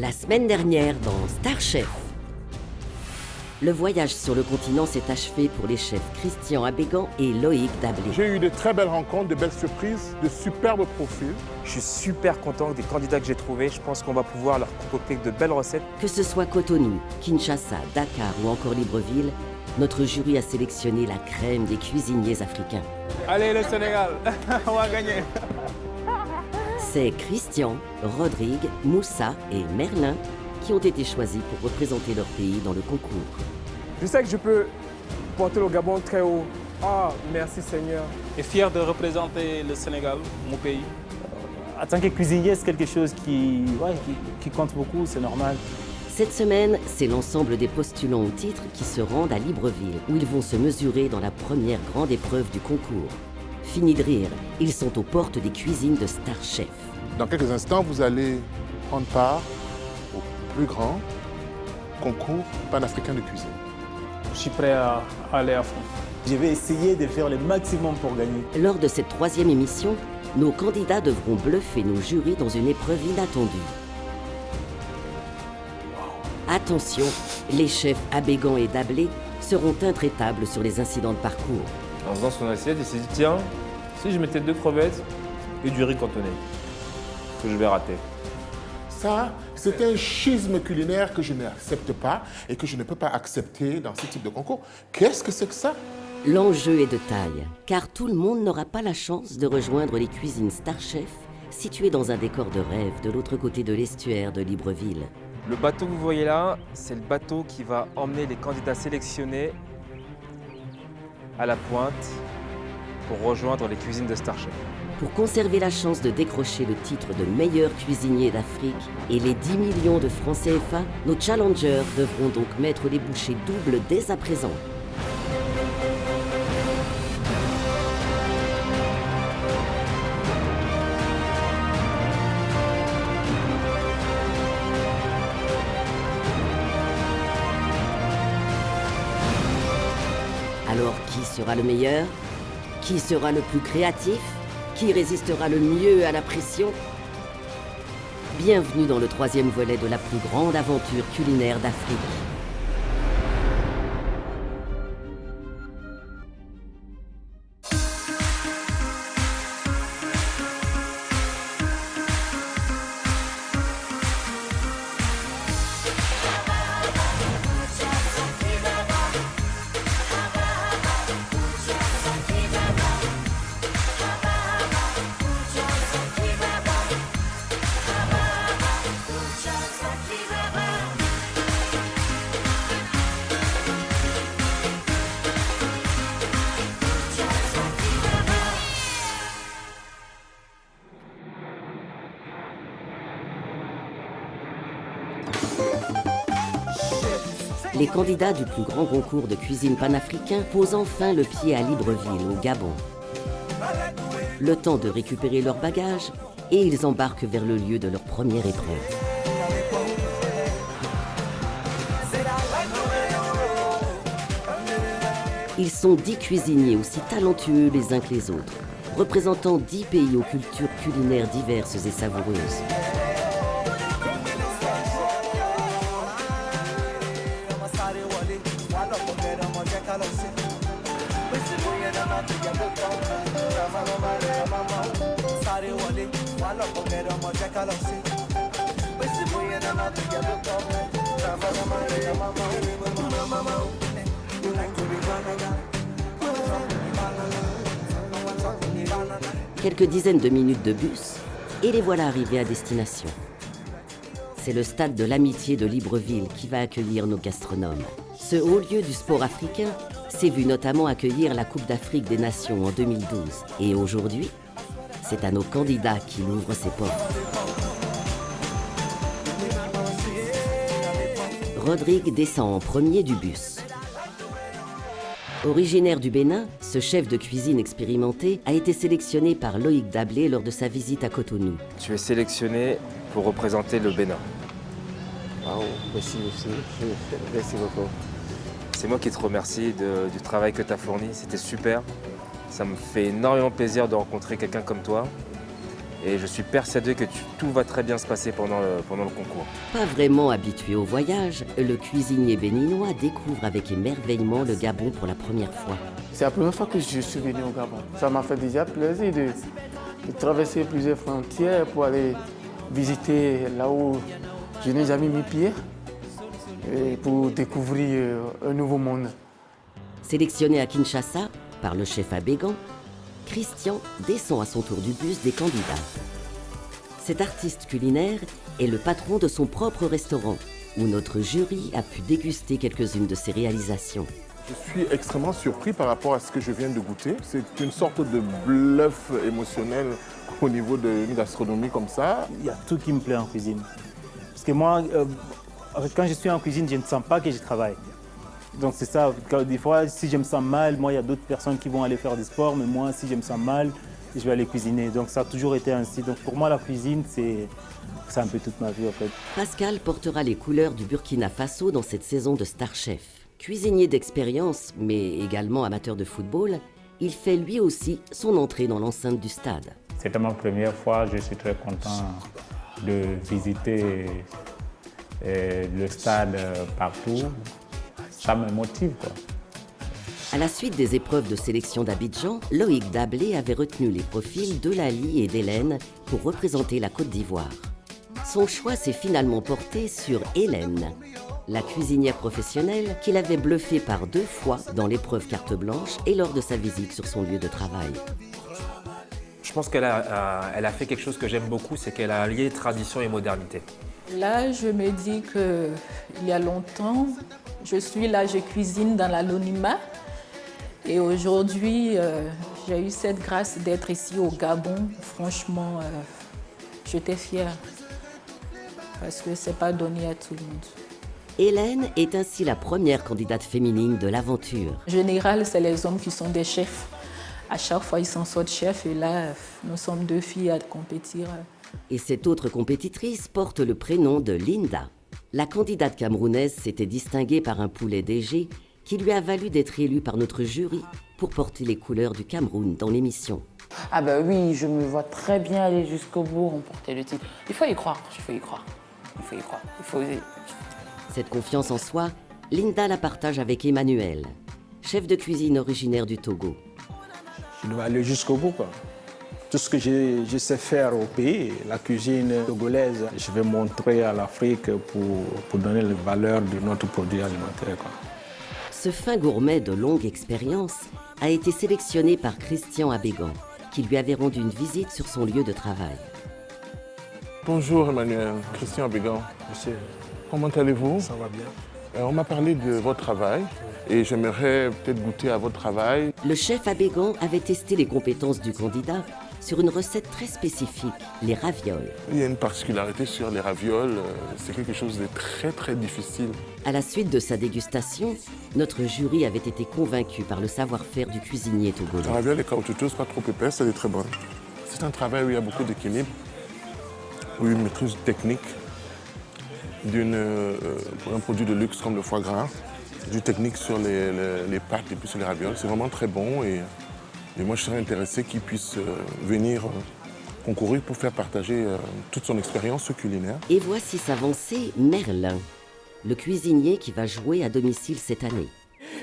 La semaine dernière dans Star Chef. Le voyage sur le continent s'est achevé pour les chefs Christian Abégan et Loïc Dablé. J'ai eu de très belles rencontres, de belles surprises, de superbes profils. Je suis super content des candidats que j'ai trouvés. Je pense qu'on va pouvoir leur concocter de belles recettes. Que ce soit Cotonou, Kinshasa, Dakar ou encore Libreville, notre jury a sélectionné la crème des cuisiniers africains. Allez le Sénégal, on va gagner. C'est Christian, Rodrigue, Moussa et Merlin qui ont été choisis pour représenter leur pays dans le concours. Je sais que je peux porter le Gabon très haut. Ah, merci Seigneur. Et fier de représenter le Sénégal, mon pays. En tant que cuisinier, c'est quelque chose qui compte beaucoup, c'est normal. Cette semaine, c'est l'ensemble des postulants au titre qui se rendent à Libreville, où ils vont se mesurer dans la première grande épreuve du concours. Fini de rire, ils sont aux portes des cuisines de Star Chef. Dans quelques instants, vous allez prendre part au plus grand concours panafricain de cuisine. Je suis prêt à aller à fond. Je vais essayer de faire le maximum pour gagner. Lors de cette troisième émission, nos candidats devront bluffer nos jurys dans une épreuve inattendue. Attention, les chefs Abégan et Dablé seront intraitables sur les incidents de parcours. En faisant son assiette, il s'est dit tiens, si je mettais 2 crevettes et du riz cantonné, que je vais rater. Ça, c'est un schisme culinaire que je n'accepte pas et que je ne peux pas accepter dans ce type de concours. Qu'est-ce que c'est que ça? L'enjeu est de taille, car tout le monde n'aura pas la chance de rejoindre les cuisines Star Chef, situées dans un décor de rêve de l'autre côté de l'estuaire de Libreville. Le bateau que vous voyez là, c'est le bateau qui va emmener les candidats sélectionnés à la pointe pour rejoindre les cuisines de Star Chef. Pour conserver la chance de décrocher le titre de meilleur cuisinier d'Afrique et les 10 millions de francs CFA, nos challengers devront donc mettre les bouchées doubles dès à présent. Alors, qui sera le meilleur? Qui sera le plus créatif? Qui résistera le mieux à la pression? Bienvenue dans le 3e volet de la plus grande aventure culinaire d'Afrique. Les candidats du plus grand concours de cuisine panafricain posent enfin le pied à Libreville, au Gabon. Le temps de récupérer leurs bagages et ils embarquent vers le lieu de leur première épreuve. Ils sont 10 cuisiniers aussi talentueux les uns que les autres, représentant 10 pays aux cultures culinaires diverses et savoureuses. Quelques dizaines de minutes de bus, et les voilà arrivés à destination. C'est le stade de l'amitié de Libreville qui va accueillir nos gastronomes. Ce haut lieu du sport africain s'est vu notamment accueillir la Coupe d'Afrique des Nations en 2012. Et aujourd'hui, c'est à nos candidats qu'il ouvre ses portes. Rodrigue descend en premier du bus. Originaire du Bénin, ce chef de cuisine expérimenté a été sélectionné par Loïc Dablé lors de sa visite à Cotonou. Tu es sélectionné pour représenter le Bénin. Wow, merci beaucoup. C'est moi qui te remercie du travail que tu as fourni, c'était super. Ça me fait énormément plaisir de rencontrer quelqu'un comme toi. Et je suis persuadé que tout va très bien se passer pendant le concours. Pas vraiment habitué au voyage, le cuisinier béninois découvre avec émerveillement le Gabon pour la première fois. C'est la première fois que je suis venu au Gabon. Ça m'a fait déjà plaisir de traverser plusieurs frontières pour aller visiter là où je n'ai jamais mis pied et pour découvrir un nouveau monde. Sélectionné à Kinshasa par le chef Abégan, Christian descend à son tour du bus des candidats. Cet artiste culinaire est le patron de son propre restaurant, où notre jury a pu déguster quelques-unes de ses réalisations. Je suis extrêmement surpris par rapport à ce que je viens de goûter. C'est une sorte de bluff émotionnel au niveau d'une gastronomie comme ça. Il y a tout qui me plaît en cuisine. Parce que moi, quand je suis en cuisine, je ne sens pas que je travaille. Donc c'est ça, des fois, si je me sens mal, moi, il y a d'autres personnes qui vont aller faire du sport, mais moi, si je me sens mal, je vais aller cuisiner. Donc ça a toujours été ainsi. Donc pour moi, la cuisine, c'est un peu toute ma vie, en fait. Pascal portera les couleurs du Burkina Faso dans cette saison de Star Chef. Cuisinier d'expérience, mais également amateur de football, il fait lui aussi son entrée dans l'enceinte du stade. C'était ma première fois, je suis très content de visiter le stade partout. Ça me motive, quoi. À la suite des épreuves de sélection d'Abidjan, Loïc Dablé avait retenu les profils d'Eulalie et d'Hélène pour représenter la Côte d'Ivoire. Son choix s'est finalement porté sur Hélène, la cuisinière professionnelle qu'il avait bluffée par 2 fois dans l'épreuve carte blanche et lors de sa visite sur son lieu de travail. Je pense qu'elle a fait quelque chose que j'aime beaucoup, c'est qu'elle a allié tradition et modernité. Là, je me dis qu'il y a longtemps, je suis là, je cuisine dans l'anonymat. Et aujourd'hui, j'ai eu cette grâce d'être ici au Gabon. Franchement, j'étais fière. Parce que ce n'est pas donné à tout le monde. Hélène est ainsi la première candidate féminine de l'aventure. En général, c'est les hommes qui sont des chefs. À chaque fois, ils s'en sortent chefs. Et là, nous sommes 2 filles à compétir. Et cette autre compétitrice porte le prénom de Linda. La candidate camerounaise s'était distinguée par un poulet DG qui lui a valu d'être élue par notre jury pour porter les couleurs du Cameroun dans l'émission. Ah ben oui, je me vois très bien aller jusqu'au bout, remporter le titre. Il faut y croire, il faut y croire. Il faut y croire, il faut oser. Cette confiance en soi, Linda la partage avec Emmanuel, chef de cuisine originaire du Togo. Je dois aller jusqu'au bout, quoi. Tout ce que je sais faire au pays, la cuisine togolaise, je vais montrer à l'Afrique pour donner les valeurs de notre produit alimentaire, quoi. Ce fin gourmet de longue expérience a été sélectionné par Christian Abégan, qui lui avait rendu une visite sur son lieu de travail. Bonjour Emmanuel, Christian Abégan. Monsieur, comment allez-vous? ça va bien. On m'a parlé de votre travail et j'aimerais peut-être goûter à votre travail. Le chef Abégan avait testé les compétences du candidat sur une recette très spécifique, les ravioles. Il y a une particularité sur les ravioles, c'est quelque chose de très difficile. À la suite de sa dégustation, notre jury avait été convaincu par le savoir-faire du cuisinier togolais. La raviole est caoutchouteuse, pas trop épaisse, elle est très bonne. C'est un travail où il y a beaucoup d'équilibre, où une maîtrise technique pour un produit de luxe comme le foie gras, du technique sur les pâtes et puis sur les ravioles. C'est vraiment très bon et moi je serais intéressé qu'il puisse venir concourir pour faire partager toute son expérience culinaire. Et voici s'avancer Merlin, le cuisinier qui va jouer à domicile cette année.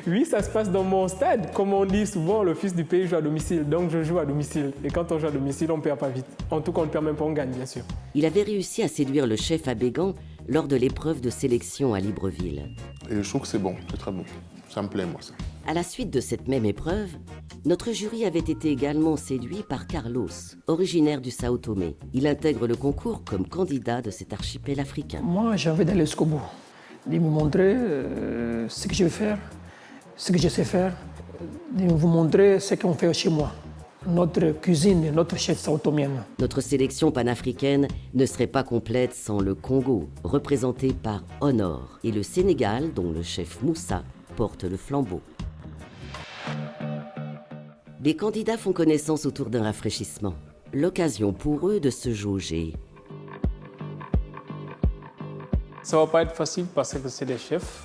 Oui, ça se passe dans mon stade. Comme on dit souvent, le fils du pays joue à domicile, donc je joue à domicile. Et quand on joue à domicile, on ne perd pas vite. En tout cas, on ne perd même pas, on gagne, bien sûr. Il avait réussi à séduire le chef Abégan lors de l'épreuve de sélection à Libreville. Et je trouve que c'est bon, c'est très bon. Ça me plaît, moi, ça. À la suite de cette même épreuve, notre jury avait été également séduit par Carlos, originaire du Sao Tomé. Il intègre le concours comme candidat de cet archipel africain. Moi, j'ai envie d'aller jusqu'au bout, de me montrer ce que je vais faire, ce que je sais faire, de vous montrer ce qu'on fait chez moi. Notre cuisine, notre chef sao-tomienne. Notre sélection panafricaine ne serait pas complète sans le Congo, représenté par Honor, et le Sénégal, dont le chef Moussa porte le flambeau. Les candidats font connaissance autour d'un rafraîchissement. L'occasion pour eux de se jauger. Ça va pas être facile parce que c'est des chefs.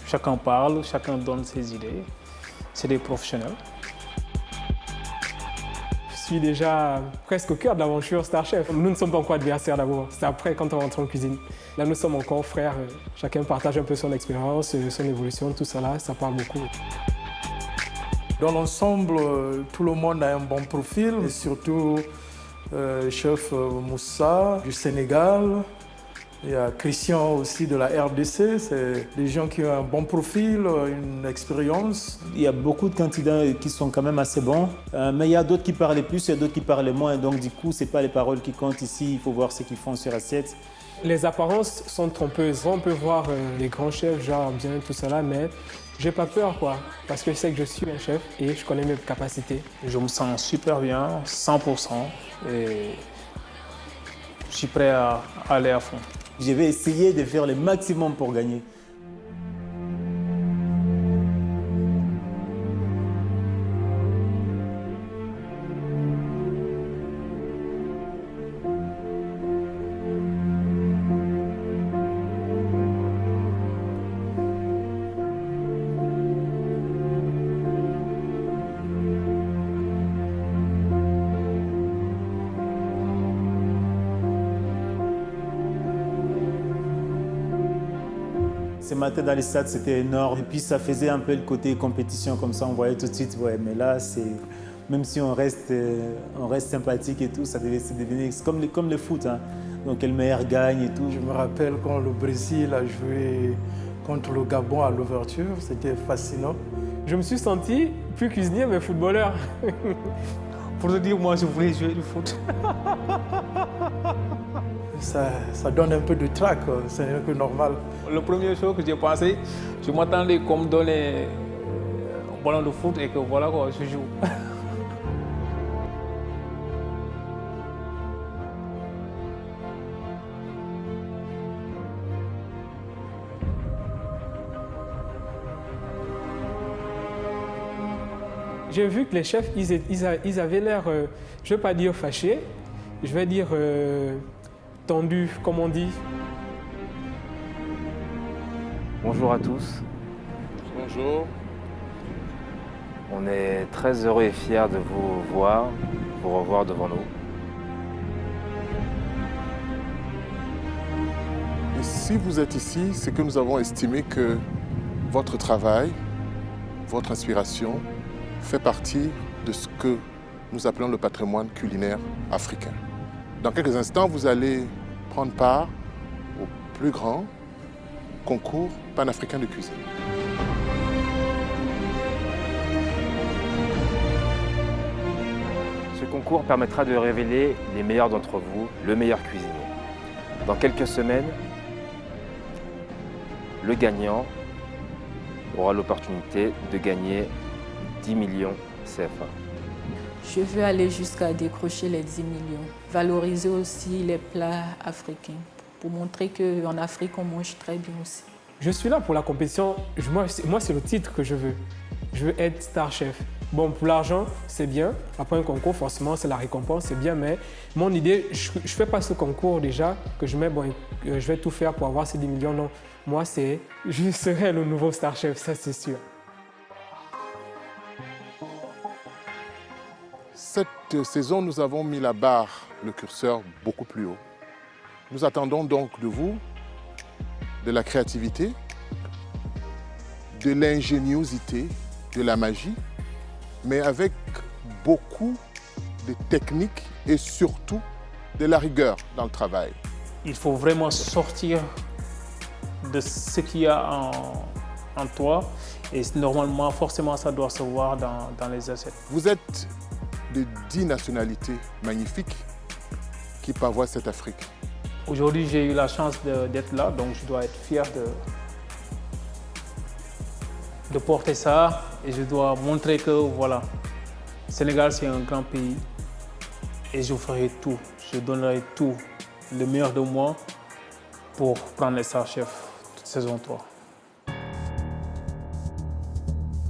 Chacun parle, chacun donne ses idées. C'est des professionnels. Je suis déjà presque au cœur de l'aventure Star Chef. Nous ne sommes pas encore adversaires d'abord, c'est après quand on rentre en cuisine. Là, nous sommes encore frères, chacun partage un peu son expérience, son évolution, tout ça là, ça parle beaucoup. Dans l'ensemble, tout le monde a un bon profil, et surtout chef Moussa du Sénégal. Il y a Christian aussi de la RDC, c'est des gens qui ont un bon profil, une expérience. Il y a beaucoup de candidats qui sont quand même assez bons, mais il y a d'autres qui parlaient plus, il y a d'autres qui parlaient moins, donc du coup, ce n'est pas les paroles qui comptent ici, il faut voir ce qu'ils font sur assiette. Les apparences sont trompeuses. On peut voir les grands chefs, genre bien tout ça là, mais j'ai pas peur quoi, parce que je sais que je suis un chef et je connais mes capacités. Je me sens super bien, 100%, et je suis prêt à aller à fond. Je vais essayer de faire le maximum pour gagner. Ce matin dans les stades, c'était énorme. Et puis ça faisait un peu le côté compétition, comme ça on voyait tout de suite, ouais, mais là, même si on reste sympathique et tout, ça devait se devenir comme le foot. Hein. Donc le meilleur gagne et tout. Je me rappelle quand le Brésil a joué contre le Gabon à l'ouverture, c'était fascinant. Je me suis senti plus cuisinier, mais footballeur. Pour te dire, moi, je voulais jouer du foot. Ça donne un peu de trac, c'est un peu normal. La première chose que j'ai pensé, je m'attendais qu'on me donne un ballon de foot et que voilà quoi, je joue. J'ai vu que les chefs, ils avaient l'air, je ne vais pas dire fâchés, je vais dire tendus, comme on dit. Bonjour à tous. Bonjour. On est très heureux et fiers de vous voir, vous revoir devant nous. Et si vous êtes ici, c'est que nous avons estimé que votre travail, votre inspiration, fait partie de ce que nous appelons le patrimoine culinaire africain. Dans quelques instants, vous allez prendre part au plus grand concours panafricain de cuisine. Ce concours permettra de révéler les meilleurs d'entre vous, le meilleur cuisinier. Dans quelques semaines, le gagnant aura l'opportunité de gagner 10 millions CFA. Je veux aller jusqu'à décrocher les 10 millions. Valoriser aussi les plats africains pour montrer qu'en Afrique, on mange très bien aussi. Je suis là pour la compétition. Moi, c'est le titre que je veux. Je veux être Star Chef. Bon, pour l'argent, c'est bien. Après un concours, forcément, c'est la récompense, c'est bien. Mais mon idée, je ne fais pas ce concours déjà, que je mets, bon, je vais tout faire pour avoir ces 10 millions. Non, moi, je serai le nouveau Star Chef, ça c'est sûr. Cette saison, nous avons mis la barre, le curseur, beaucoup plus haut. Nous attendons donc de vous de la créativité, de l'ingéniosité, de la magie, mais avec beaucoup de technique et surtout de la rigueur dans le travail. Il faut vraiment sortir de ce qu'il y a en toi et normalement, forcément, ça doit se voir dans les assiettes. Vous êtes de 10 nationalités magnifiques qui pavoisent cette Afrique. Aujourd'hui, j'ai eu la chance d'être là, donc je dois être fier de porter ça et je dois montrer que voilà, le Sénégal c'est un grand pays et je ferai tout, je donnerai tout, le meilleur de moi pour prendre les Star Chef toute saison 3.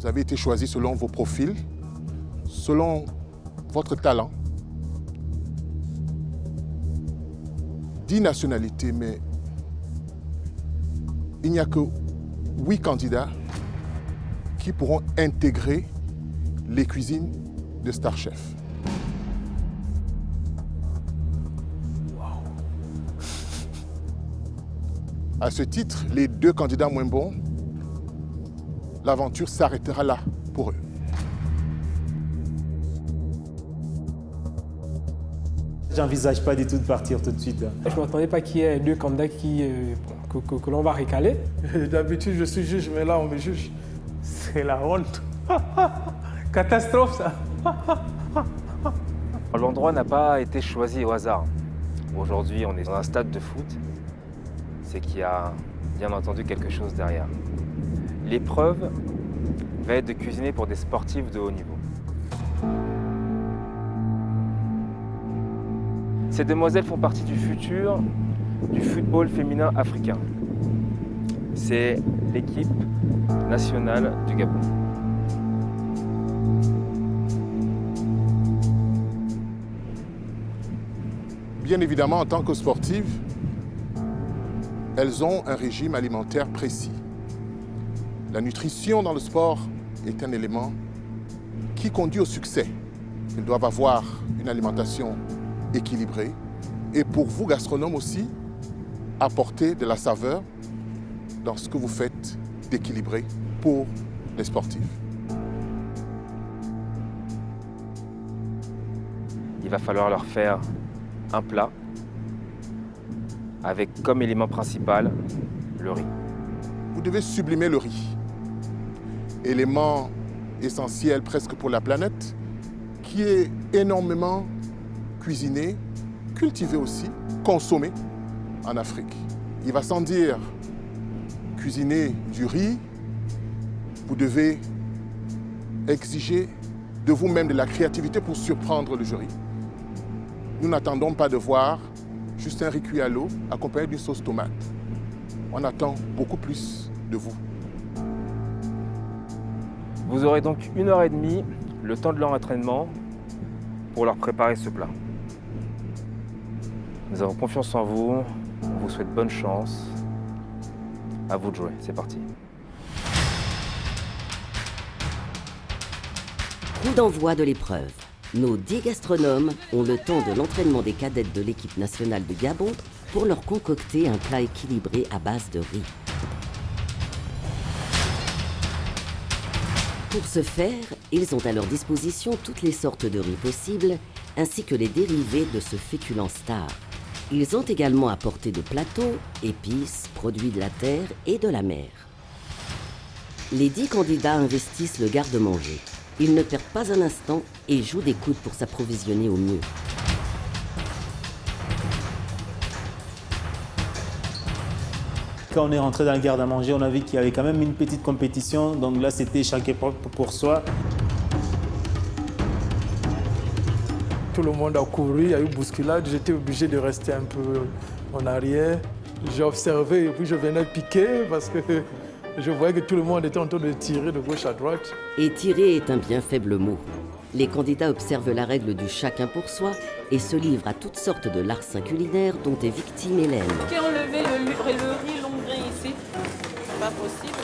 Vous avez été choisi selon vos profils, selon votre talent. 10 nationalités, mais il n'y a que 8 candidats qui pourront intégrer les cuisines de Star Chef. À ce titre, les deux candidats moins bons, l'aventure s'arrêtera là pour eux. J'envisage pas du tout de partir tout de suite. Je ne m'attendais pas qu'il y ait deux candidats que l'on va récaler. D'habitude, je suis juge, mais là, on me juge. C'est la honte. Catastrophe, ça. L'endroit n'a pas été choisi au hasard. Aujourd'hui, on est dans un stade de foot. C'est qu'il y a bien entendu quelque chose derrière. L'épreuve va être de cuisiner pour des sportifs de haut niveau. Ces demoiselles font partie du futur du football féminin africain. C'est l'équipe nationale du Gabon. Bien évidemment, en tant que sportives, elles ont un régime alimentaire précis. La nutrition dans le sport est un élément qui conduit au succès. Elles doivent avoir une alimentation équilibrée et pour vous, gastronomes aussi, apporter de la saveur dans ce que vous faites d'équilibré pour les sportifs. Il va falloir leur faire un plat avec comme élément principal le riz. Vous devez sublimer le riz, élément essentiel presque pour la planète, qui est énormément cuisiné, cultivé aussi, consommé en Afrique. Il va sans dire cuisiner du riz, vous devez exiger de vous-même de la créativité pour surprendre le jury. Nous n'attendons pas de voir juste un riz cuit à l'eau accompagné d'une sauce tomate. On attend beaucoup plus de vous. Vous aurez donc 1h30, le temps de leur entraînement, pour leur préparer ce plat. Nous avons confiance en vous, on vous souhaite bonne chance. À vous de jouer, c'est parti. Coup d'envoi de l'épreuve. Nos 10 gastronomes ont le temps de l'entraînement des cadettes de l'équipe nationale du Gabon pour leur concocter un plat équilibré à base de riz. Pour ce faire, ils ont à leur disposition toutes les sortes de riz possibles, ainsi que les dérivés de ce féculent star. Ils ont également apporté de plateaux, épices, produits de la terre et de la mer. Les 10 candidats investissent le garde-manger. Ils ne perdent pas un instant et jouent des coudes pour s'approvisionner au mieux. Quand on est rentré dans le garde-à-manger, on a vu qu'il y avait quand même une petite compétition. Donc là, c'était chacun pour soi. Tout le monde a couru, il y a eu bousculade. J'étais obligé de rester un peu en arrière. J'ai observé et puis je venais piquer parce que je voyais que tout le monde était en train de tirer de gauche à droite. Et tirer est un bien faible mot. Les candidats observent la règle du chacun pour soi et se livrent à toutes sortes de larcins culinaires dont est victime Hélène. Qui a enlevé le riz longré ici? C'est pas possible.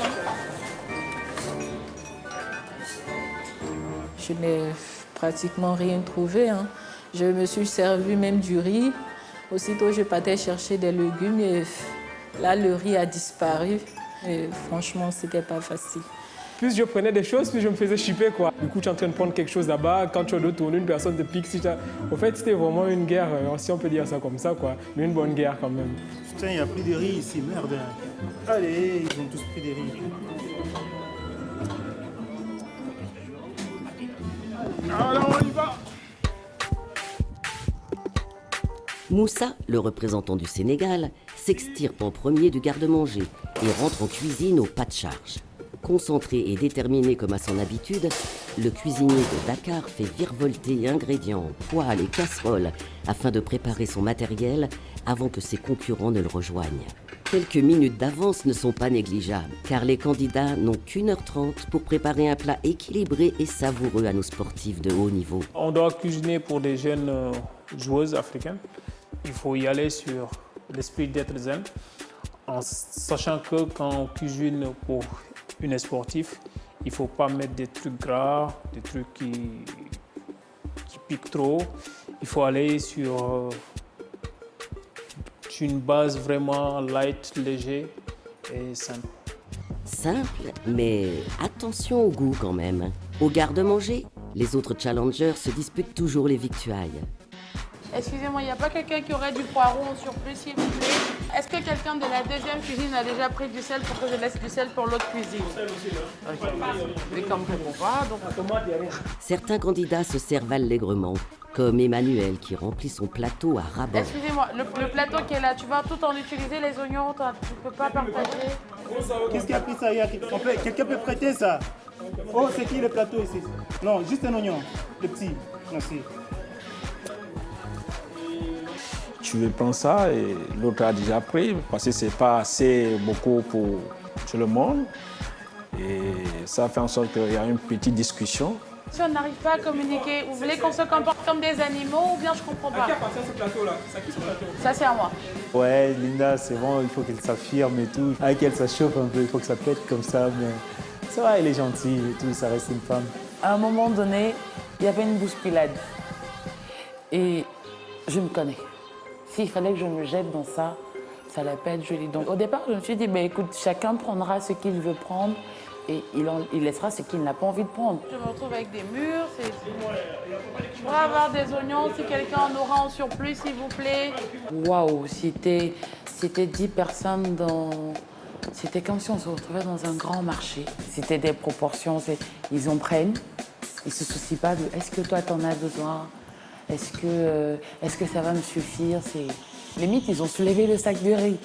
Je n'ai pratiquement rien trouvé. Je me suis servi même du riz. Aussitôt, je partais chercher des légumes et là, le riz a disparu. Et franchement, c'était pas facile. Plus je prenais des choses, plus je me faisais chipper, quoi. Du coup, tu es en train de prendre quelque chose là-bas, quand tu as tourner, une personne te pique. En fait, c'était vraiment une guerre, si on peut dire ça comme ça, quoi. Mais une bonne guerre quand même. Putain, il n'y a plus de riz ici, merde. Allez, ils ont tous pris des riz. Alors, on y va! Moussa, le représentant du Sénégal, s'extirpe en premier du garde-manger et rentre en cuisine au pas de charge. Concentré et déterminé comme à son habitude, le cuisinier de Dakar fait virevolter ingrédients, poêles et casseroles afin de préparer son matériel avant que ses concurrents ne le rejoignent. Quelques minutes d'avance ne sont pas négligeables, car les candidats n'ont qu'1h30 pour préparer un plat équilibré et savoureux à nos sportifs de haut niveau. On doit cuisiner pour des jeunes joueuses africaines. Il faut y aller sur l'esprit d'être zen, en sachant que quand on cuisine pour une sportive, il ne faut pas mettre des trucs gras, des trucs qui piquent trop. Il faut aller sur sur une base vraiment light, léger et simple. Simple, mais attention au goût quand même. Au garde-manger, les autres challengers se disputent toujours les victuailles. Excusez-moi, il n'y a pas quelqu'un qui aurait du poireau en surplus, s'il vous plaît? Est-ce que quelqu'un de la deuxième cuisine a déjà pris du sel pour que je laisse du sel pour l'autre cuisine? Okay. Mais comme je ne comprends pas, donc... Certains candidats se servent allègrement, comme Emmanuel qui remplit son plateau à ras bord. Excusez-moi, le plateau qui est là, tu vas tout en utiliser les oignons, tu ne peux pas partager? Qu'est-ce qui a pris ça? Quelqu'un peut prêter ça? Oh, c'est qui le plateau ici? Non, juste un oignon, le petit. Merci. Tu veux prendre ça et l'autre a déjà pris parce que c'est pas assez beaucoup pour tout le monde. Et ça fait en sorte qu'il y a une petite discussion. Si on n'arrive pas à communiquer, vous voulez qu'on se comporte comme des animaux ou bien je comprends pas? À qui appartient ce plateau-là? C'est à qui ce plateau? Ça, c'est à moi. Ouais, Linda, c'est bon, il faut qu'elle s'affirme et tout. Avec elle, ça chauffe un peu, il faut que ça pète comme ça. Mais ça va, elle est gentille et tout, ça reste une femme. À un moment donné, il y avait une bousculade. Et je me connais. S'il fallait que je me jette dans ça, ça allait pas être joli. Donc au départ, je me suis dit, bah, écoute, chacun prendra ce qu'il veut prendre et il laissera ce qu'il n'a pas envie de prendre. Je me retrouve avec des murs. Je pourrais avoir des oignons si quelqu'un en aura en surplus, s'il vous plaît. Waouh, c'était 10 personnes dans... C'était comme si on se retrouvait dans un grand marché. C'était des proportions, ils en prennent, ils ne se soucient pas de est-ce que toi, tu en as besoin? Est-ce que ça va me suffire? Limite, ils ont soulevé le sac de riz.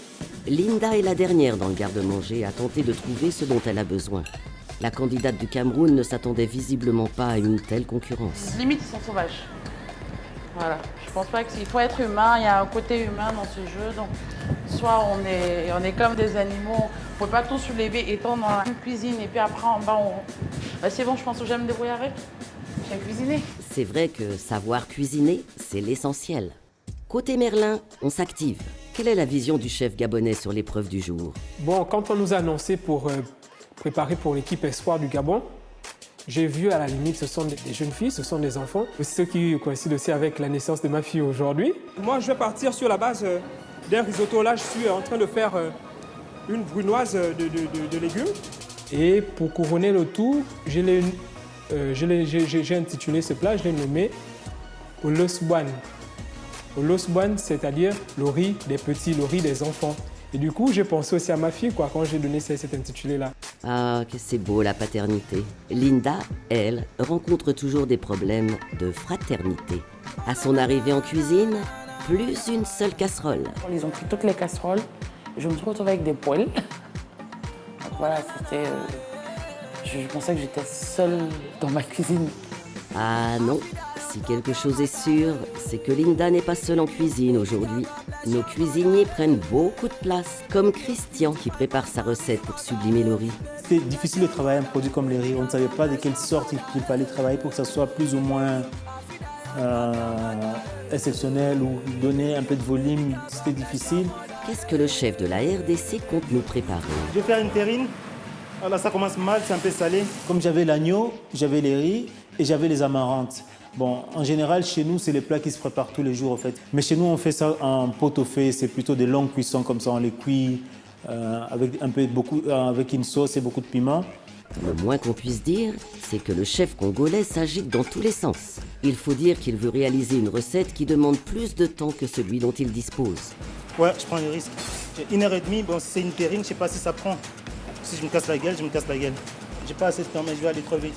Linda est la dernière dans le garde-manger à tenter de trouver ce dont elle a besoin. La candidate du Cameroun ne s'attendait visiblement pas à une telle concurrence. Limite, ils sont sauvages. Voilà. Je pense pas qu'il faut être humain. Il y a un côté humain dans ce jeu. Donc, soit on est comme des animaux. On ne peut pas tout soulever étant dans la cuisine et puis après en bas, bah, c'est bon, je pense que j'aime me débrouiller avec. J'aime cuisiner. C'est vrai que savoir cuisiner, c'est l'essentiel. Côté Merlin, on s'active. Quelle est la vision du chef gabonais sur l'épreuve du jour? Bon, quand on nous a annoncé pour préparer pour l'équipe Espoir du Gabon, j'ai vu à la limite, ce sont des jeunes filles, ce sont des enfants. Ce qui coïncide aussi avec la naissance de ma fille aujourd'hui. Moi, je vais partir sur la base d'un risotto. Là, je suis en train de faire une brunoise de légumes. Et pour couronner le tout, j'ai intitulé ce plat, je l'ai nommé Oloswan. Oloswan, c'est-à-dire le riz des petits, le riz des enfants. Et du coup, j'ai pensé aussi à ma fille quand j'ai donné cet intitulé-là. Ah, que c'est beau la paternité. Linda, elle, rencontre toujours des problèmes de fraternité. À son arrivée en cuisine, plus une seule casserole. Ils ont pris toutes les casseroles. Je me suis retrouvée avec des poêles. Donc voilà, c'était... Je pensais que j'étais seule dans ma cuisine. Ah non, si quelque chose est sûr, c'est que Linda n'est pas seule en cuisine aujourd'hui. Nos cuisiniers prennent beaucoup de place, comme Christian qui prépare sa recette pour sublimer le riz. C'est difficile de travailler un produit comme le riz. On ne savait pas de quelle sorte il fallait travailler pour que ça soit plus ou moins exceptionnel ou donner un peu de volume. C'était difficile. Qu'est-ce que le chef de la RDC compte nous préparer? Je vais faire une terrine. Alors ça commence mal, c'est un peu salé. Comme j'avais l'agneau, j'avais les riz et j'avais les amarantes. Bon, en général, chez nous, c'est les plats qui se préparent tous les jours, en fait. Mais chez nous, on fait ça en pot-au-feu. C'est plutôt des longues cuissons comme ça. On les cuit avec une sauce et beaucoup de piment. Le moins qu'on puisse dire, c'est que le chef congolais s'agite dans tous les sens. Il faut dire qu'il veut réaliser une recette qui demande plus de temps que celui dont il dispose. Ouais, je prends le risque. J'ai 1h30, bon, c'est une terrine, je ne sais pas si ça prend. Si je me casse la gueule, je me casse la gueule. J'ai pas assez de temps, mais je vais aller trop vite.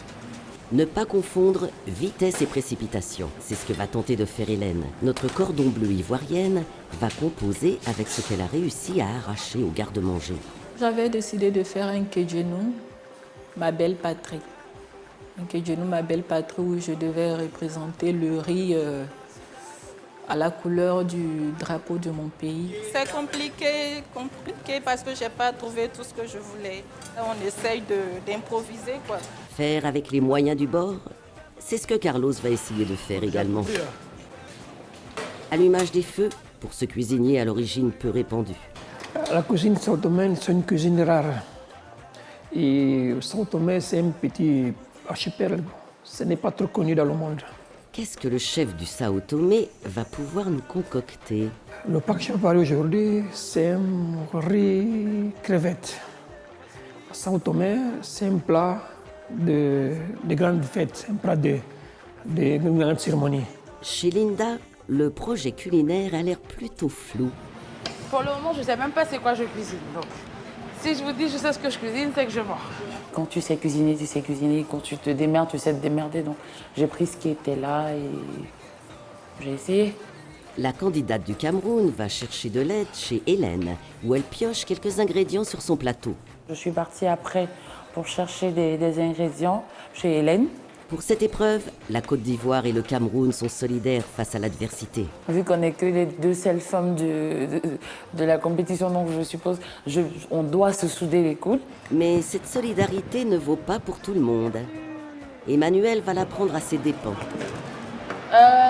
Ne pas confondre vitesse et précipitation. C'est ce que va tenter de faire Hélène. Notre cordon bleu ivoirienne va composer avec ce qu'elle a réussi à arracher au garde-manger. J'avais décidé de faire un kedjenou, ma belle patrie. Un kedjenou, ma belle patrie, où je devais représenter le riz à la couleur du drapeau de mon pays. C'est compliqué parce que je n'ai pas trouvé tout ce que je voulais. On essaye d'improviser, quoi. Faire avec les moyens du bord, c'est ce que Carlos va essayer de faire également. Allumage des feux pour ce cuisinier à l'origine peu répandu. La cuisine sao-tomaine, c'est une cuisine rare. Et Sao Tomé, c'est un petit archipel. Ce n'est pas trop connu dans le monde. Qu'est-ce que le chef du Sao Tomé va pouvoir nous concocter? Le plat que je vais préparer aujourd'hui, c'est un riz crevette. Sao Tomé, c'est un plat de grandes fêtes, un plat de grande cérémonie. Chez Linda, le projet culinaire a l'air plutôt flou. Pour le moment, je ne sais même pas c'est quoi je cuisine. Donc, si je vous dis je sais ce que je cuisine, c'est que je mange. Quand tu sais cuisiner, tu sais cuisiner. Quand tu te démerdes, tu sais te démerder. Donc j'ai pris ce qui était là et j'ai essayé. La candidate du Cameroun va chercher de l'aide chez Hélène, où elle pioche quelques ingrédients sur son plateau. Je suis partie après pour chercher des ingrédients chez Hélène. Pour cette épreuve, la Côte d'Ivoire et le Cameroun sont solidaires face à l'adversité. Vu qu'on n'est que les deux seules femmes de la compétition, donc je suppose on doit se souder les coudes. Mais cette solidarité ne vaut pas pour tout le monde. Emmanuel va la prendre à ses dépens.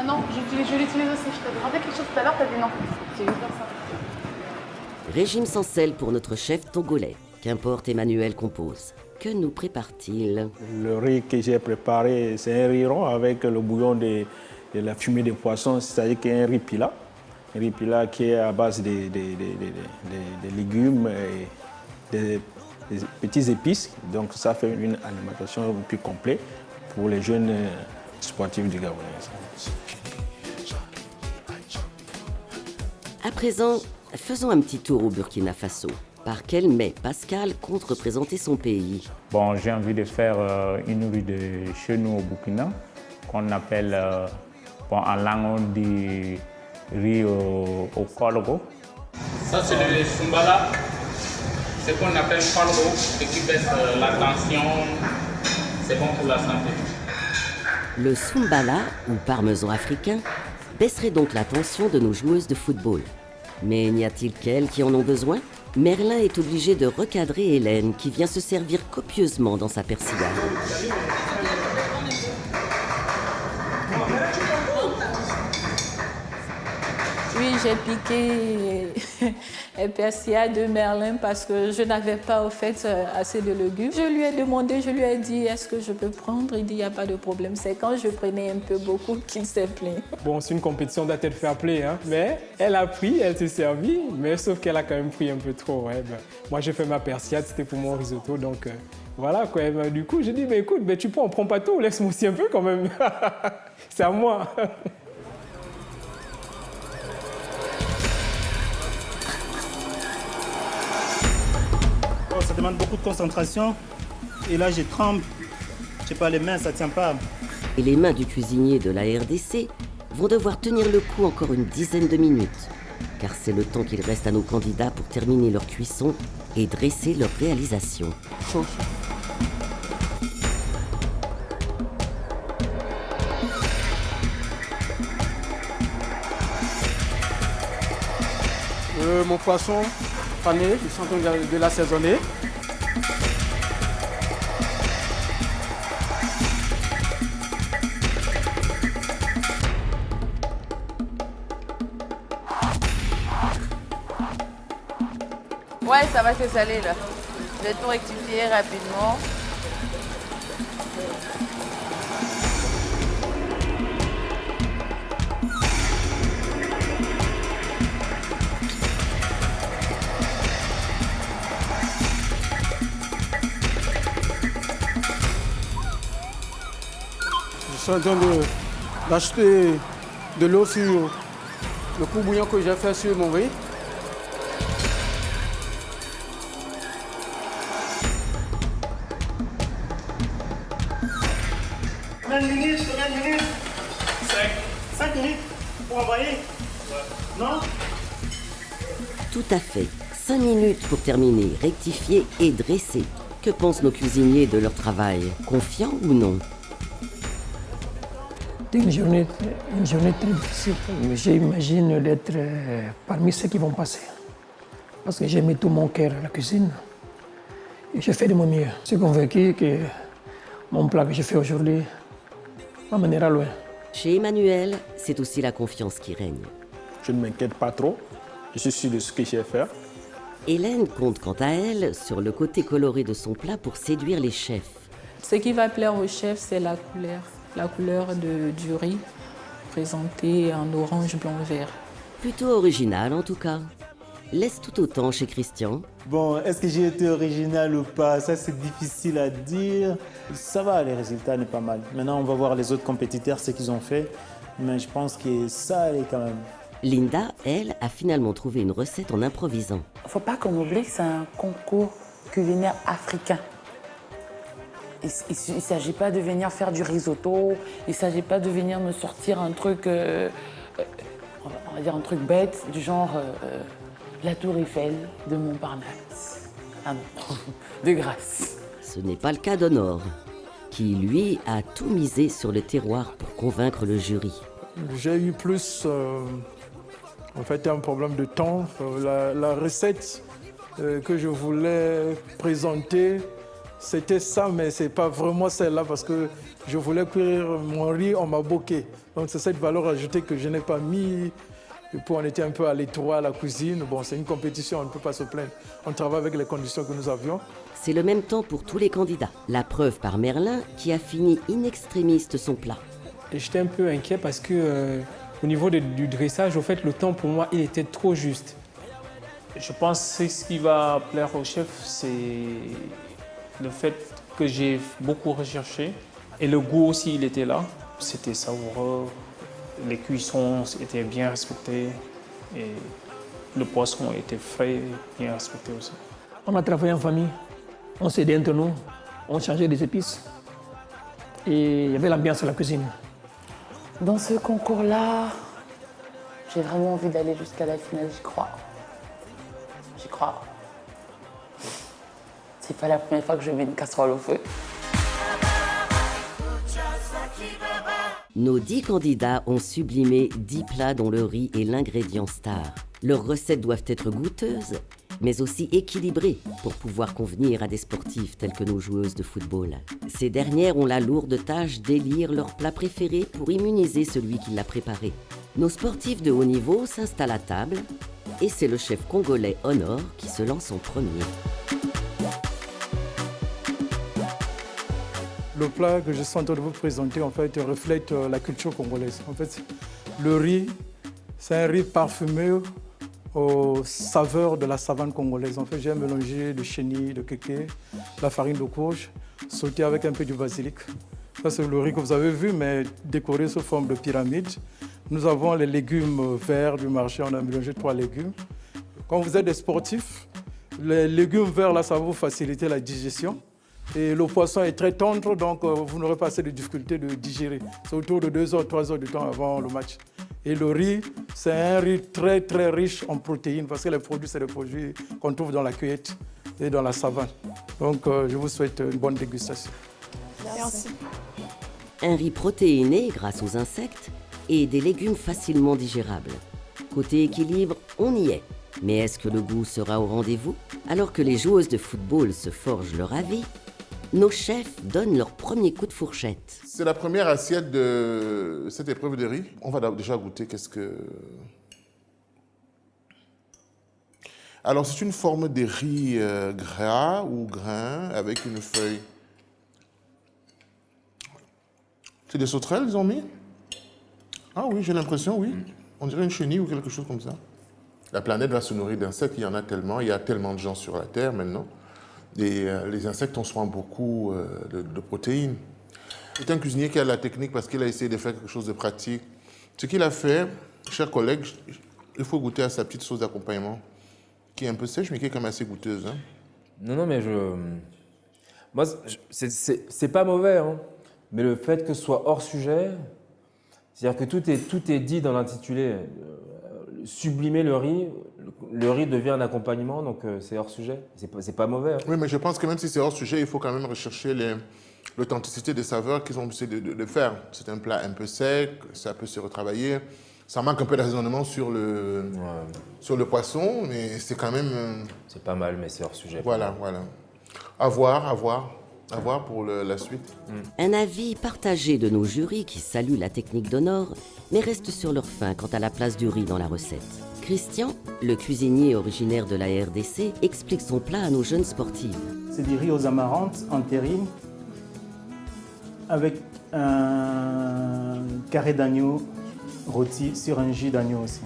Non, je l'utilise aussi. Je t'ai demandé quelque chose tout à l'heure, t'as dit non. C'est juste ça. Régime sans sel pour notre chef togolais. Qu'importe Emmanuel compose. Que nous prépare-t-il? Le riz que j'ai préparé, c'est un riz rond avec le bouillon de la fumée des poissons, c'est-à-dire qu'il y a un riz pila. Un riz pila qui est à base de légumes et des petites épices. Donc ça fait une alimentation plus complète pour les jeunes sportifs du Gabon. À présent, faisons un petit tour au Burkina Faso. Par quel mets Pascal compte représenter son pays? Bon, j'ai envie de faire une riz de chez nous au Burkina, qu'on appelle, en langue on dit riz au colgo. Ça c'est le sumbala, ce qu'on appelle colgo, et qui baisse la tension, c'est bon pour la santé. Le sumbala, ou parmesan africain, baisserait donc la tension de nos joueuses de football. Mais n'y a-t-il qu'elles qui en ont besoin? Merlin est obligé de recadrer Hélène, qui vient se servir copieusement dans sa persillade. Oui, j'ai piqué un persillade de Merlin parce que je n'avais pas au fait assez de légumes. Je lui ai demandé, je lui ai dit est-ce que je peux prendre? Il dit il n'y a pas de problème. C'est quand je prenais un peu beaucoup qu'il s'est plaint. Bon, c'est une compétition d'être fair play, hein. Mais elle a pris, elle s'est servie, mais sauf qu'elle a quand même pris un peu trop. Ouais. Moi, j'ai fait ma persillade, c'était pour mon risotto, donc voilà quoi. Du coup, j'ai dit écoute, tu prends, on prend pas tout, laisse-moi aussi un peu quand même. C'est à moi. Ça demande beaucoup de concentration. Et là, je tremble. Je sais pas, les mains, ça tient pas. Et les mains du cuisinier de la RDC vont devoir tenir le coup encore une dizaine de minutes. Car c'est le temps qu'il reste à nos candidats pour terminer leur cuisson et dresser leur réalisation. Mon poisson pané, je suis en train de l'assaisonner. Ouais, ça va se saler là. Je vais tout rectifier rapidement. Je suis en train d'acheter de l'eau sur le coup bouillon que j'ai fait sur mon riz. Combien de minutes? 5 minutes pour envoyer? Non? Tout à fait. 5 minutes pour terminer, rectifier et dresser. Que pensent nos cuisiniers de leur travail? Confiants ou non? Une journée très difficile. J'imagine d'être parmi ceux qui vont passer. Parce que j'ai mis tout mon cœur à la cuisine. Et je fais de mon mieux. Je suis convaincu que mon plat que je fais aujourd'hui m'amènera loin. Chez Emmanuel, c'est aussi la confiance qui règne. Je ne m'inquiète pas trop. Je suis sûr de ce que j'ai à faire. Hélène compte quant à elle sur le côté coloré de son plat pour séduire les chefs. Ce qui va plaire aux chefs, c'est la couleur. La couleur du riz, présentée en orange, blanc, vert. Plutôt original en tout cas. Laisse tout autant chez Christian. Bon, est-ce que j'ai été original ou pas? Ça, c'est difficile à dire. Ça va, les résultats n'est pas mal. Maintenant, on va voir les autres compétiteurs, ce qu'ils ont fait. Mais je pense que ça allait quand même. Linda, elle, a finalement trouvé une recette en improvisant. Il ne faut pas qu'on oublie que c'est un concours culinaire africain. Il ne s'agit pas de venir faire du risotto, il ne s'agit pas de venir me sortir un truc, on va dire un truc bête, du genre la tour Eiffel de Montparnasse. Ah non, de grâce. Ce n'est pas le cas d'Honor, qui, lui, a tout misé sur le terroir pour convaincre le jury. J'ai eu plus, en fait, un problème de temps. La recette que je voulais présenter, c'était ça, mais ce n'est pas vraiment celle-là parce que je voulais cuire mon riz en maboké. Donc c'est cette valeur ajoutée que je n'ai pas mis. Et puis on était un peu à l'étroit à la cuisine. Bon, c'est une compétition, on ne peut pas se plaindre. On travaille avec les conditions que nous avions. C'est le même temps pour tous les candidats. La preuve par Merlin, qui a fini in extremis son plat. J'étais un peu inquiet parce que au niveau du dressage, au fait, le temps pour moi, il était trop juste. Je pense que ce qui va plaire au chef, c'est le fait que j'ai beaucoup recherché. Et le goût aussi, il était là. C'était savoureux. Les cuissons étaient bien respectées. Et le poisson était frais, bien respecté aussi. On a travaillé en famille. On s'aidait entre nous. On changeait des épices. Et il y avait l'ambiance à la cuisine. Dans ce concours-là, j'ai vraiment envie d'aller jusqu'à la finale, j'y crois. J'y crois. C'est pas la première fois que je mets une casserole au feu. Nos 10 candidats ont sublimé 10 plats dont le riz est l'ingrédient star. Leurs recettes doivent être goûteuses, mais aussi équilibrées pour pouvoir convenir à des sportifs tels que nos joueuses de football. Ces dernières ont la lourde tâche d'élire leur plat préféré pour immuniser celui qui l'a préparé. Nos sportifs de haut niveau s'installent à table et c'est le chef congolais Honor qui se lance en premier. Le plat que je suis en train de vous présenter en fait reflète la culture congolaise. En fait, le riz, c'est un riz parfumé aux saveurs de la savane congolaise. En fait, j'ai mélangé le chenille, le kéké, la farine de courge, sauté avec un peu du basilic. Ça, c'est le riz que vous avez vu, mais décoré sous forme de pyramide. Nous avons les légumes verts du marché, on a mélangé 3 légumes. Quand vous êtes des sportifs, les légumes verts, là, ça va vous faciliter la digestion. Et le poisson est très tendre, donc vous n'aurez pas assez de difficulté de digérer. C'est autour de 2 heures, 3 heures de temps avant le match. Et le riz, c'est un riz très très riche en protéines, parce que les produits, c'est des produits qu'on trouve dans la cueillette et dans la savane. Donc je vous souhaite une bonne dégustation. Merci. Un riz protéiné grâce aux insectes et des légumes facilement digérables. Côté équilibre, on y est. Mais est-ce que le goût sera au rendez-vous? Alors que les joueuses de football se forgent leur avis, nos chefs donnent leur premier coup de fourchette. C'est la première assiette de cette épreuve de riz. On va déjà goûter qu'est-ce que... Alors, c'est une forme de riz gras ou grain avec une feuille. C'est des sauterelles, ils ont mis? Ah oui, j'ai l'impression, oui. On dirait une chenille ou quelque chose comme ça. La planète va se nourrir d'insectes, il y en a tellement. Il y a tellement de gens sur la Terre maintenant. Et les insectes ont souvent beaucoup de protéines. C'est un cuisinier qui a la technique parce qu'il a essayé de faire quelque chose de pratique. Ce qu'il a fait, chers collègues, il faut goûter à sa petite sauce d'accompagnement, qui est un peu sèche, mais qui est quand même assez goûteuse. Hein. Non, mais moi, c'est pas mauvais, hein. Mais le fait que ce soit hors sujet, c'est-à-dire que tout est dit dans l'intitulé. Sublimer le riz devient un accompagnement, donc c'est hors sujet. C'est pas mauvais. Hein. Oui, mais je pense que même si c'est hors sujet, il faut quand même rechercher l'authenticité des saveurs qu'ils ont essayé de faire. C'est un plat un peu sec, ça peut se retravailler. Ça manque un peu d'assaisonnement sur le poisson, mais c'est quand même... C'est pas mal, mais c'est hors sujet. Voilà. À voir pour la suite. Un avis partagé de nos jurys qui saluent la technique d'Honor, mais restent sur leur faim quant à la place du riz dans la recette. Christian, le cuisinier originaire de la RDC, explique son plat à nos jeunes sportives. C'est du riz aux amarantes en terrine avec un carré d'agneau rôti sur un jus d'agneau aussi.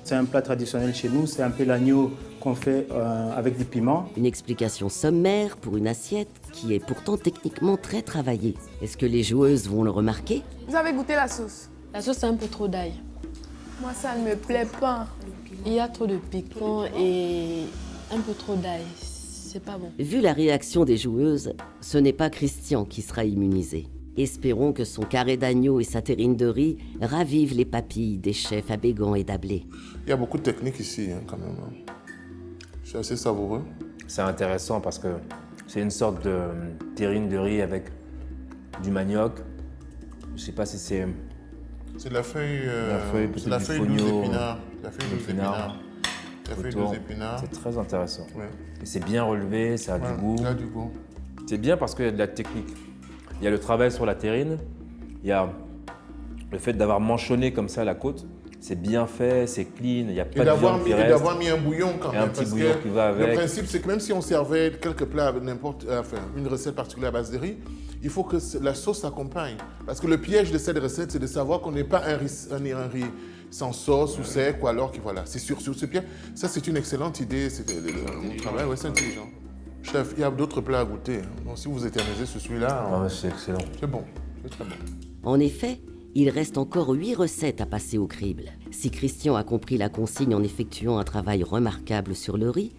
C'est un plat traditionnel chez nous, c'est un peu l'agneau qu'on fait avec du piment. Une explication sommaire pour une assiette qui est pourtant techniquement très travaillée. Est-ce que les joueuses vont le remarquer? Vous avez goûté la sauce? La sauce, c'est un peu trop d'ail. Moi, ça ne me plaît pas. Il y a trop de piquant et un peu trop d'ail. C'est pas bon. Vu la réaction des joueuses, ce n'est pas Christian qui sera immunisé. Espérons que son carré d'agneau et sa terrine de riz ravivent les papilles des chefs Abégan et Dablé. Il y a beaucoup de techniques ici, quand même. C'est assez savoureux. C'est intéressant parce que c'est une sorte de terrine de riz avec du manioc. Je sais pas si c'est... C'est de la feuille... c'est la feuille douce épinards. La feuille douce épinards. La feuille douce épinards. C'est très intéressant. Ouais. Et c'est bien relevé, ça a du goût. Ça a du goût. C'est bien parce qu'il y a de la technique. Il y a le travail sur la terrine, il y a le fait d'avoir manchonné comme ça la côte. C'est bien fait, c'est clean, il n'y a pas de viande qui reste. Et d'avoir mis un bouillon quand même. Un petit bouillon qui va avec. Le principe, c'est que même si on servait quelques plats avec une recette particulière à base de riz, il faut que la sauce s'accompagne. Parce que le piège de cette recette, c'est de savoir qu'on n'est pas un riz sans sauce ou sec, ou alors que voilà. C'est sur ce piège. Ça, c'est une excellente idée. C'est mon travail, ouais, c'est intelligent. Chef, il y a d'autres plats à goûter. Donc, si vous éternisez sur celui-là, c'est excellent. C'est bon, c'est très bon. En effet, il reste encore 8 recettes à passer au crible. Si Christian a compris la consigne en effectuant un travail remarquable sur le riz,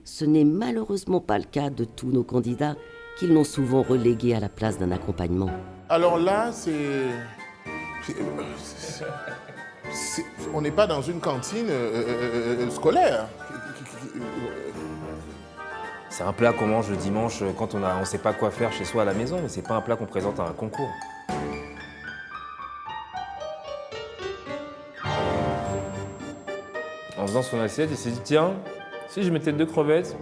ce n'est malheureusement pas le cas de tous nos candidats qu'ils n'ont souvent relégués à la place d'un accompagnement. Alors là, on n'est pas dans une cantine scolaire. C'est un plat qu'on mange le dimanche quand on ne sait pas quoi faire chez soi à la maison, mais c'est pas un plat qu'on présente à un concours. En faisant son assiette, il s'est dit tiens, si je mettais 2 crevettes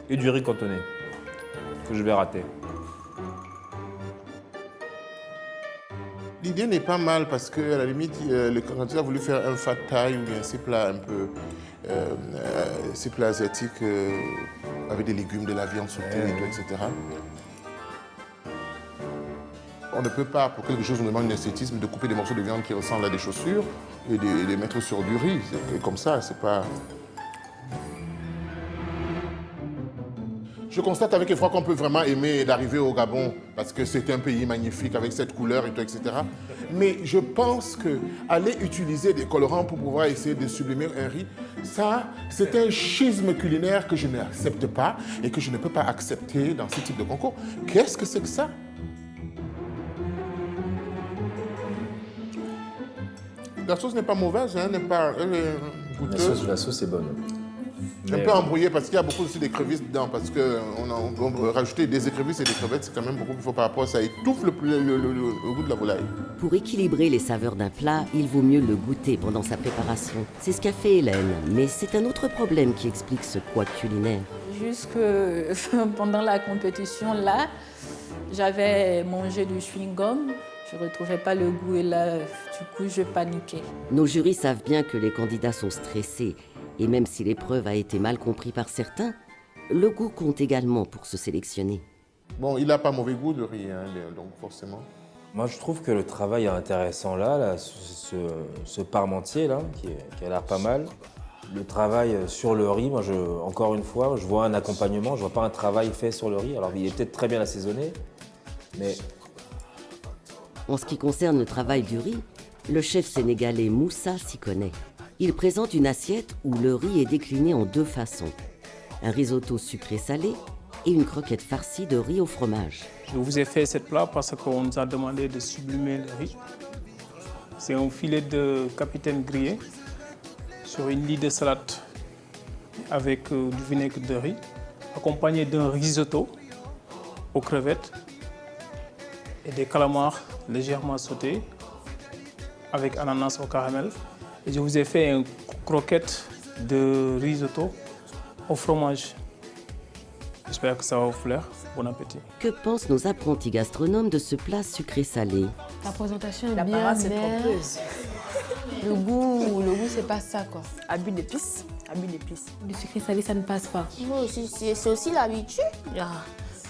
et du riz cantonné, que je vais rater. L'idée n'est pas mal parce qu'à la limite, le candidat a voulu faire un fat thai ou bien ces plats un peu, ces plats asiatiques avec des légumes, de la viande sautée, etc. On ne peut pas, pour quelque chose, on demande un esthétisme, de couper des morceaux de viande qui ressemblent à des chaussures et de les mettre sur du riz. Comme ça, c'est pas... Je constate avec effroi qu'on peut vraiment aimer d'arriver au Gabon parce que c'est un pays magnifique avec cette couleur et tout, etc. Mais je pense qu'aller utiliser des colorants pour pouvoir essayer de sublimer un riz, ça, c'est un schisme culinaire que je n'accepte pas et que je ne peux pas accepter dans ce type de concours. Qu'est-ce que c'est que ça? La sauce n'est pas mauvaise, hein, n'est pas goûteuse. La sauce est bonne. Un peu embrouillé parce qu'il y a beaucoup aussi d'écrevisses dedans, parce qu'on peut rajouter des écrevisses et des crevettes, c'est quand même beaucoup plus fort par rapport à ça, étouffe le goût de la volaille. Pour équilibrer les saveurs d'un plat, il vaut mieux le goûter pendant sa préparation. C'est ce qu'a fait Hélène, mais c'est un autre problème qui explique ce couac culinaire. Jusque pendant la compétition, là, j'avais mangé du chewing-gum. Je ne retrouvais pas le goût et là, du coup, je paniquais. Nos jurys savent bien que les candidats sont stressés. Et même si l'épreuve a été mal comprise par certains, le goût compte également pour se sélectionner. Bon, il n'a pas mauvais goût de riz, hein, donc forcément. Moi, je trouve que le travail est intéressant là ce parmentier là, qui a l'air pas mal. Le travail sur le riz, moi, encore une fois, je vois un accompagnement, je ne vois pas un travail fait sur le riz. Alors, il est peut-être très bien assaisonné, mais... En ce qui concerne le travail du riz, le chef sénégalais Moussa s'y connaît. Il présente une assiette où le riz est décliné en 2 façons. Un risotto sucré-salé et une croquette farcie de riz au fromage. Je vous ai fait ce plat parce qu'on nous a demandé de sublimer le riz. C'est un filet de capitaine grillé sur une lie de salade avec du vinaigre de riz, accompagné d'un risotto aux crevettes et des calamars légèrement sautés avec ananas au caramel. Et je vous ai fait une croquette de risotto au fromage. J'espère que ça va vous plaire. Bon appétit. Que pensent nos apprentis gastronomes de ce plat sucré-salé? La présentation est La bien, parade, c'est mais trompeuse. le goût, c'est pas ça, quoi. Abus d'épices. Abus d'épices. Le sucré-salé, ça ne passe pas. Moi aussi, c'est aussi l'habitude.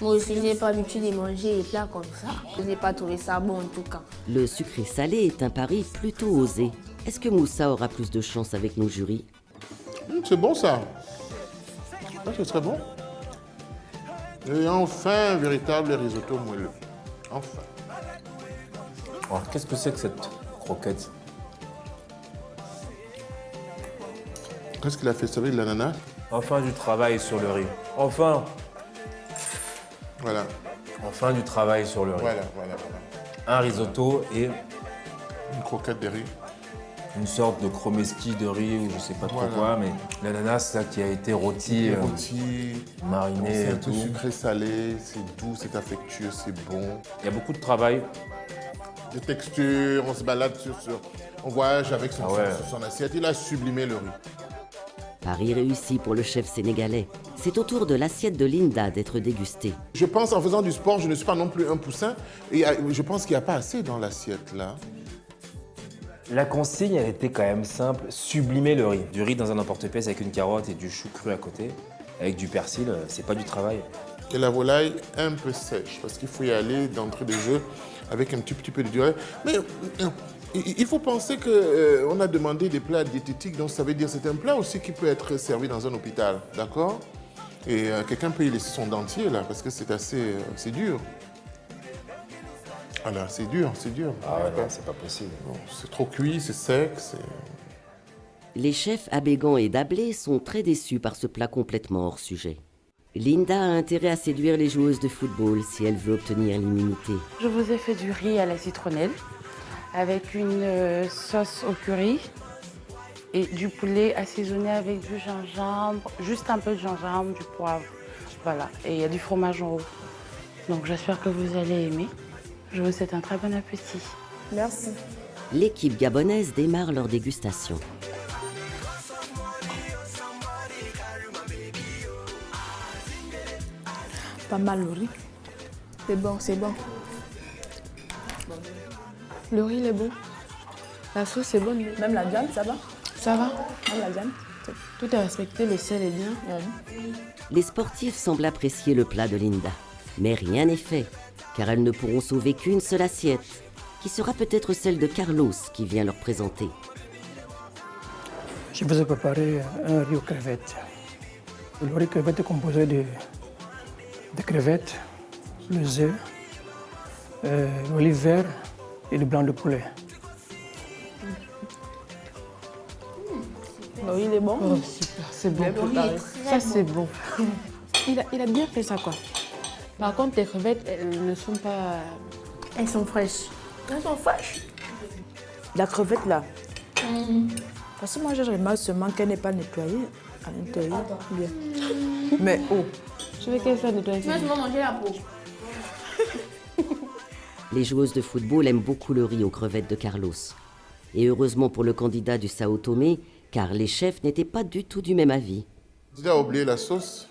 Moi aussi, je n'ai pas l'habitude de manger des plats comme ça. Je n'ai pas trouvé ça bon en tout cas. Le sucré-salé est un pari plutôt osé. Est-ce que Moussa aura plus de chance avec nos jurys? C'est bon ça. Ah, c'est très bon. Et enfin, un véritable risotto moelleux. Enfin. Alors, qu'est-ce que c'est que cette croquette? Qu'est-ce qu'il a fait? C'est avec de l'ananas? Enfin du travail sur le riz. Enfin. Voilà. Enfin du travail sur le riz. Voilà. Un risotto et une croquette de riz. Une sorte de chromeski de riz ou je sais pas trop Voilà. quoi, mais l'ananas, c'est ça qui a été rôti, mariné C'est et un peu tout. sucré-salé, c'est doux, c'est affectueux, c'est bon. Il y a beaucoup de travail. De texture, on se balade on voyage avec son assiette. Il a sublimé le riz. Pari réussi pour le chef sénégalais. C'est au tour de l'assiette de Linda d'être dégustée. Je pense, en faisant du sport, je ne suis pas non plus un poussin. Et je pense qu'il n'y a pas assez dans l'assiette, là. La consigne, elle était quand même simple. Sublimer le riz. Du riz dans un emporte-pièce avec une carotte et du chou cru à côté, avec du persil, c'est pas du travail. Et la volaille un peu sèche, parce qu'il faut y aller d'entrée de jeu avec un petit peu de durée. Mais il faut penser qu'on a demandé des plats diététiques, donc ça veut dire que c'est un plat aussi qui peut être servi dans un hôpital, d'accord? Et quelqu'un peut y laisser son dentier, là, parce que c'est dur. Voilà, c'est dur. Ah ouais, non, c'est pas possible. C'est trop cuit, c'est sec, Les chefs Abégan et Dablé sont très déçus par ce plat complètement hors sujet. Linda a intérêt à séduire les joueuses de football si elle veut obtenir l'immunité. Je vous ai fait du riz à la citronnelle avec une sauce au curry et du poulet assaisonné avec du gingembre, juste un peu de gingembre, du poivre. Voilà, et il y a du fromage en haut. Donc j'espère que vous allez aimer. Je vous souhaite un très bon appétit. Merci. L'équipe gabonaise démarre leur dégustation. Pas mal le riz. C'est bon, c'est bon. Le riz, il est bon. La sauce est bonne. Même la viande, ça va? Ça va. Même la viande. Tout est respecté, le sel est bien. Les sportifs semblent apprécier le plat de Linda. Mais rien n'est fait, car elles ne pourront sauver qu'une seule assiette, qui sera peut-être celle de Carlos qui vient leur présenter. Je vous ai préparé un riz aux crevettes. Le riz aux crevettes est composé de crevettes, les œufs, l'olive vert et le blanc de poulet. Le riz, il est bon. Oh, super, c'est bon. Ça, c'est bon. Il a bien fait ça, quoi. Par contre, les crevettes, elles ne sont pas... Elles sont fraîches. Elles sont fraîches. La crevette, là. Parce que moi, j'ai remarqué seulement qu'elle n'est pas nettoyée à l'intérieur. Bien. Mais oh, je vais qu'elle fasse nettoyer. Moi, je vais manger la peau. Les joueuses de football aiment beaucoup le riz aux crevettes de Carlos. Et heureusement pour le candidat du Sao Tomé, car les chefs n'étaient pas du tout du même avis. Tu as oublié la sauce?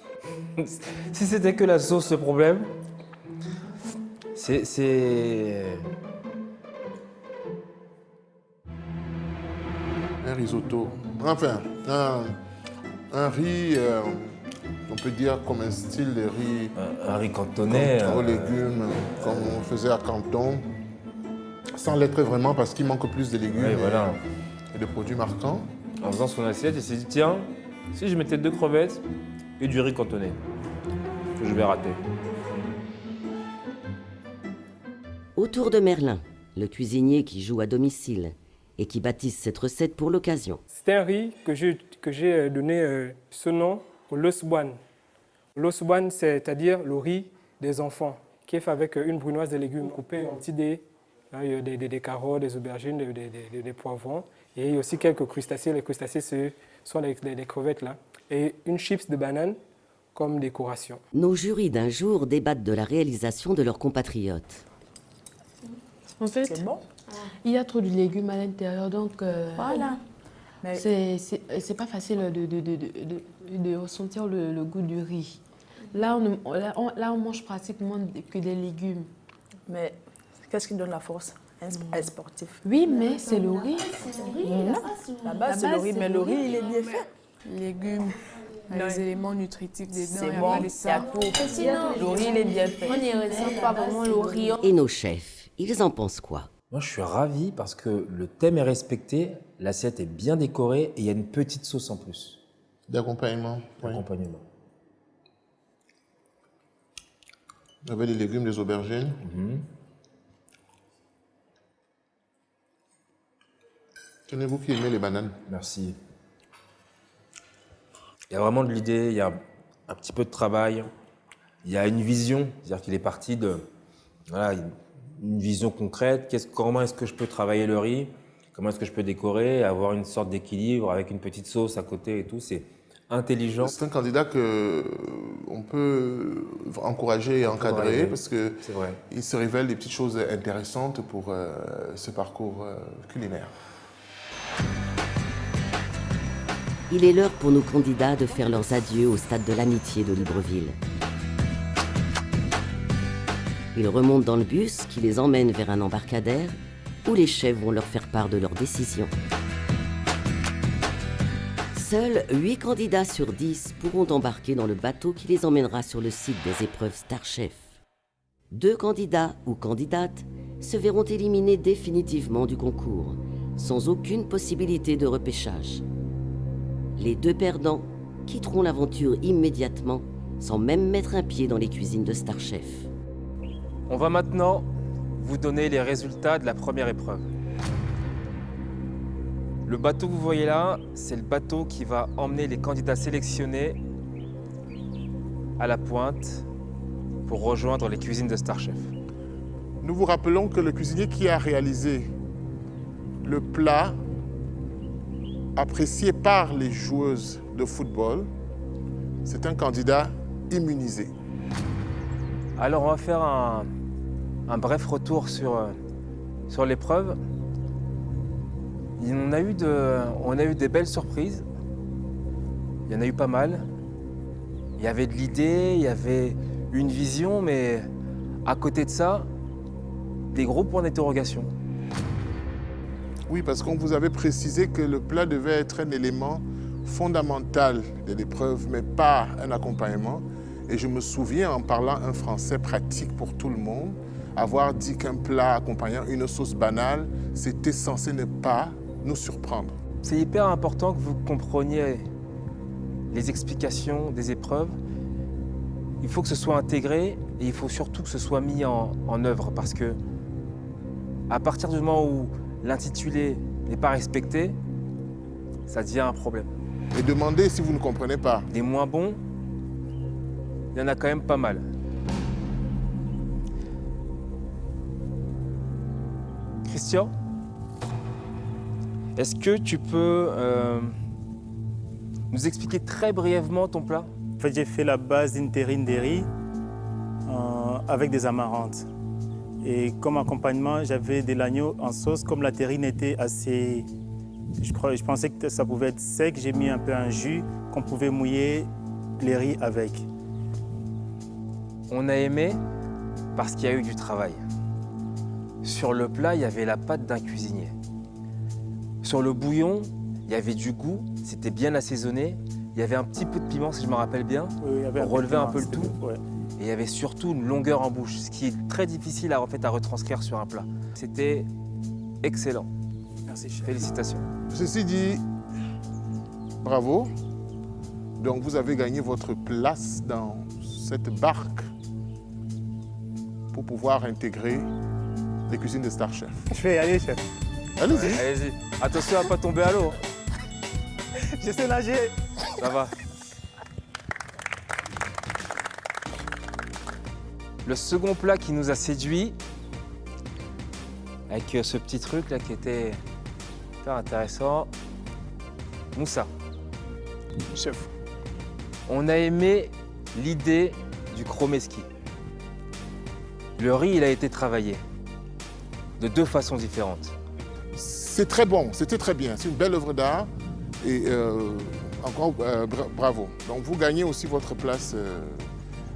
Si c'était que la sauce, le problème, c'est... Un risotto. Enfin, un riz, on peut dire comme un style de riz. Un riz cantonais. Aux légumes, comme on faisait à Canton. Sans l'être vraiment parce qu'il manque plus de légumes et de produits marquants. En faisant son assiette, il s'est dit, tiens, si je mettais 2 crevettes et du riz cantonais, je vais rater. Autour de Merlin, le cuisinier qui joue à domicile et qui baptise cette recette pour l'occasion. C'est un riz que j'ai donné ce nom au losbouane. Losbouane, c'est-à-dire le riz des enfants, qui est fait avec une brunoise de légumes coupés en petits dés, des carottes, des aubergines, des poivrons, et aussi quelques crustacés. Les crustacés, ce sont les crevettes là, et une chips de banane comme décoration. Nos jurys d'un jour débattent de la réalisation de leurs compatriotes. En fait, il y a trop de légumes à l'intérieur, donc voilà. C'est pas facile de ressentir le goût du riz. Là, on mange pratiquement que des légumes. Mais qu'est-ce qui donne la force? Un sportif. Oui, mais c'est le riz. La base, c'est le riz, mais le riz, il est bien fait. Légumes, les éléments nutritifs dedans. C'est bon, il y a tout. Le riz, il est bien fait. On ne ressent pas vraiment le riz. Et nos chefs, ils en pensent quoi? Moi, je suis ravi parce que le thème est respecté, l'assiette est bien décorée et il y a une petite sauce en plus. D'accompagnement. D'accompagnement. Vous avez les légumes, les aubergines. Tenez-vous qui aimez les bananes. Merci. Il y a vraiment de l'idée, il y a un petit peu de travail, il y a une vision, c'est-à-dire qu'il est parti de voilà, une vision concrète. Comment est-ce que je peux travailler le riz? Comment est-ce que je peux décorer, avoir une sorte d'équilibre avec une petite sauce à côté et tout. C'est intelligent. C'est un candidat qu'on peut encourager et encadrer parce qu'il se révèle des petites choses intéressantes pour ce parcours culinaire. Il est l'heure pour nos candidats de faire leurs adieux au stade de l'Amitié de Libreville. Ils remontent dans le bus qui les emmène vers un embarcadère où les chefs vont leur faire part de leurs décisions. Seuls 8 candidats sur 10 pourront embarquer dans le bateau qui les emmènera sur le site des épreuves Star Chef. 2 candidats ou candidates se verront éliminés définitivement du concours, sans aucune possibilité de repêchage. Les 2 perdants quitteront l'aventure immédiatement, sans même mettre un pied dans les cuisines de Star Chef. On va maintenant vous donner les résultats de la première épreuve. Le bateau que vous voyez là, c'est le bateau qui va emmener les candidats sélectionnés à la pointe pour rejoindre les cuisines de Star Chef. Nous vous rappelons que le cuisinier qui a réalisé le plat apprécié par les joueuses de football, c'est un candidat immunisé. Alors on va faire un bref retour sur l'épreuve. On a eu des belles surprises. Il y en a eu pas mal. Il y avait de l'idée, il y avait une vision, mais à côté de ça, des gros points d'interrogation. Oui, parce qu'on vous avait précisé que le plat devait être un élément fondamental de l'épreuve, mais pas un accompagnement. Et je me souviens, en parlant un français pratique pour tout le monde, avoir dit qu'un plat accompagnant une sauce banale, c'était censé ne pas nous surprendre. C'est hyper important que vous compreniez les explications des épreuves. Il faut que ce soit intégré et il faut surtout que ce soit mis en œuvre parce que à partir du moment où l'intitulé n'est pas respecté, ça devient un problème. Et demandez si vous ne comprenez pas. Des moins bons, il y en a quand même pas mal. Christian, est-ce que tu peux nous expliquer très brièvement ton plat? En fait, j'ai fait la base d'une terrine de riz avec des amarantes. Et comme accompagnement, j'avais de l'agneau en sauce. Comme la terrine était assez... Je pensais que ça pouvait être sec, j'ai mis un peu un jus qu'on pouvait mouiller les riz avec. On a aimé parce qu'il y a eu du travail. Sur le plat, il y avait la patte d'un cuisinier. Sur le bouillon, il y avait du goût, c'était bien assaisonné. Il y avait un petit peu de piment, si je me rappelle bien, pour relever un peu le tout. Ouais. Et il y avait surtout une longueur en bouche, ce qui est très difficile à retranscrire sur un plat. C'était excellent. Merci, chef. Félicitations. Ceci dit, bravo. Donc vous avez gagné votre place dans cette barque pour pouvoir intégrer les cuisines de Star Chef. Je vais y aller, chef. Allez-y. Allez-y. Attention à ne pas tomber à l'eau. Je sais nager. Ça va. Le second plat qui nous a séduit, avec ce petit truc là qui était hyper intéressant, moussa. Chef. On a aimé l'idée du chromeski. Le riz, il a été travaillé de 2 façons différentes. C'est très bon, c'était très bien. C'est une belle œuvre d'art et encore bravo. Donc vous gagnez aussi votre place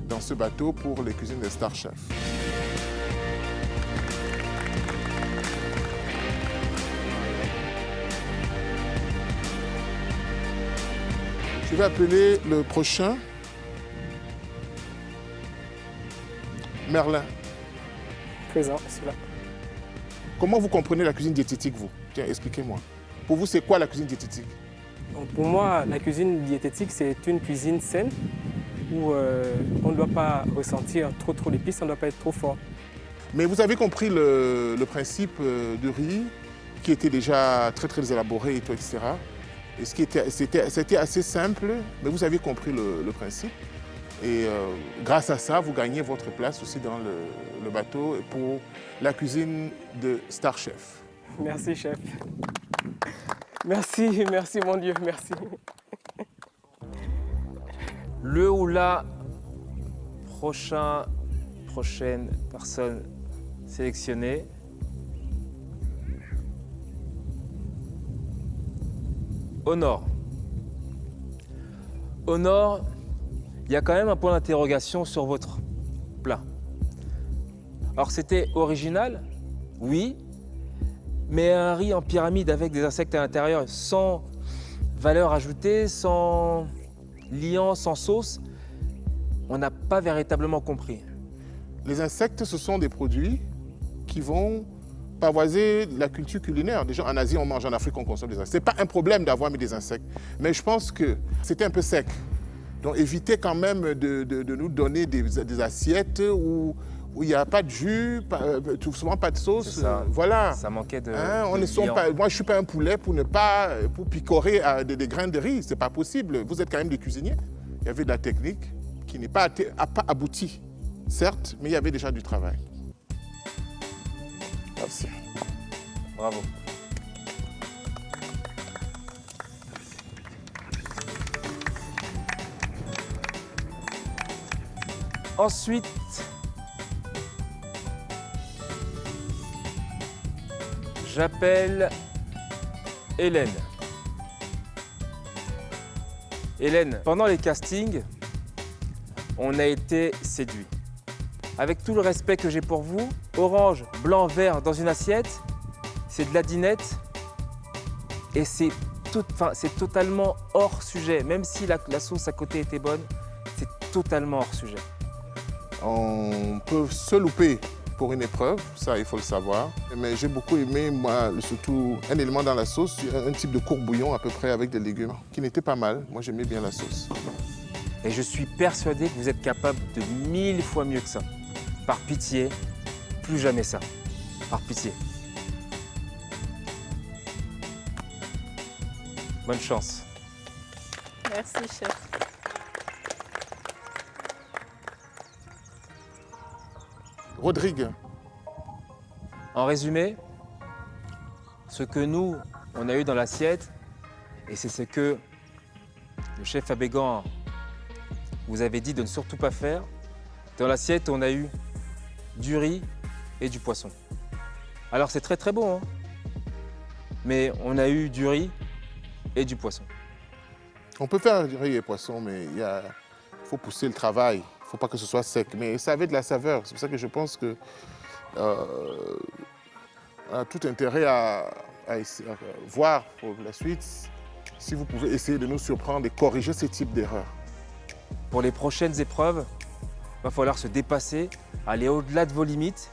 dans ce bateau pour les cuisines de Star Chef. Je vais appeler le prochain. Merlin. Présent, c'est là. Comment vous comprenez la cuisine diététique, vous? Tiens, expliquez-moi. Pour vous, c'est quoi la cuisine diététique? Donc, pour moi, la cuisine diététique, c'est une cuisine saine où on ne doit pas ressentir trop d'épices, on ne doit pas être trop fort. Mais vous avez compris le principe du riz qui était déjà très élaboré et tout, etc. Et c'était assez simple, mais vous avez compris le principe. Et grâce à ça, vous gagnez votre place aussi dans le bateau pour la cuisine de Star Chef. Merci, chef. Merci mon Dieu, merci. Le ou la prochaine personne sélectionnée. Honor. Honor, il y a quand même un point d'interrogation sur votre plat. Alors c'était original, oui, mais un riz en pyramide avec des insectes à l'intérieur, sans valeur ajoutée, sans liant, sans sauce, on n'a pas véritablement compris. Les insectes, ce sont des produits qui vont pavoiser la culture culinaire. Déjà, en Asie, on mange, en Afrique, on consomme des insectes. Ce n'est pas un problème d'avoir mis des insectes, mais je pense que c'était un peu sec. Donc, évitez quand même de nous donner des assiettes où il n'y a pas de jus, souvent pas de sauce. Ça. Voilà. Ça manquait de. On ne pas, moi, je ne suis pas un poulet pour picorer des grains de riz. Ce n'est pas possible. Vous êtes quand même des cuisiniers. Il y avait de la technique qui n'a pas abouti, certes, mais il y avait déjà du travail. Merci. Bravo. Ensuite, j'appelle Hélène. Hélène, pendant les castings, on a été séduits. Avec tout le respect que j'ai pour vous, orange, blanc, vert dans une assiette, c'est de la dinette et c'est totalement hors sujet. Même si la sauce à côté était bonne, c'est totalement hors sujet. On peut se louper pour une épreuve, ça il faut le savoir. Mais j'ai beaucoup aimé, moi, surtout un élément dans la sauce, un type de court-bouillon à peu près avec des légumes, qui n'était pas mal. Moi j'aimais bien la sauce. Et je suis persuadé que vous êtes capable de 1000 fois mieux que ça. Par pitié, plus jamais ça. Par pitié. Bonne chance. Merci, chef. Rodrigue. En résumé, ce que nous, on a eu dans l'assiette, et c'est ce que le chef Abégan vous avait dit de ne surtout pas faire, dans l'assiette, on a eu du riz et du poisson. Alors c'est très bon, hein, mais on a eu du riz et du poisson. On peut faire du riz et poisson, mais il faut pousser le travail. Il ne faut pas que ce soit sec, mais ça avait de la saveur. C'est pour ça que je pense que on a tout intérêt à voir pour la suite si vous pouvez essayer de nous surprendre et corriger ce type d'erreurs. Pour les prochaines épreuves, il va falloir se dépasser, aller au-delà de vos limites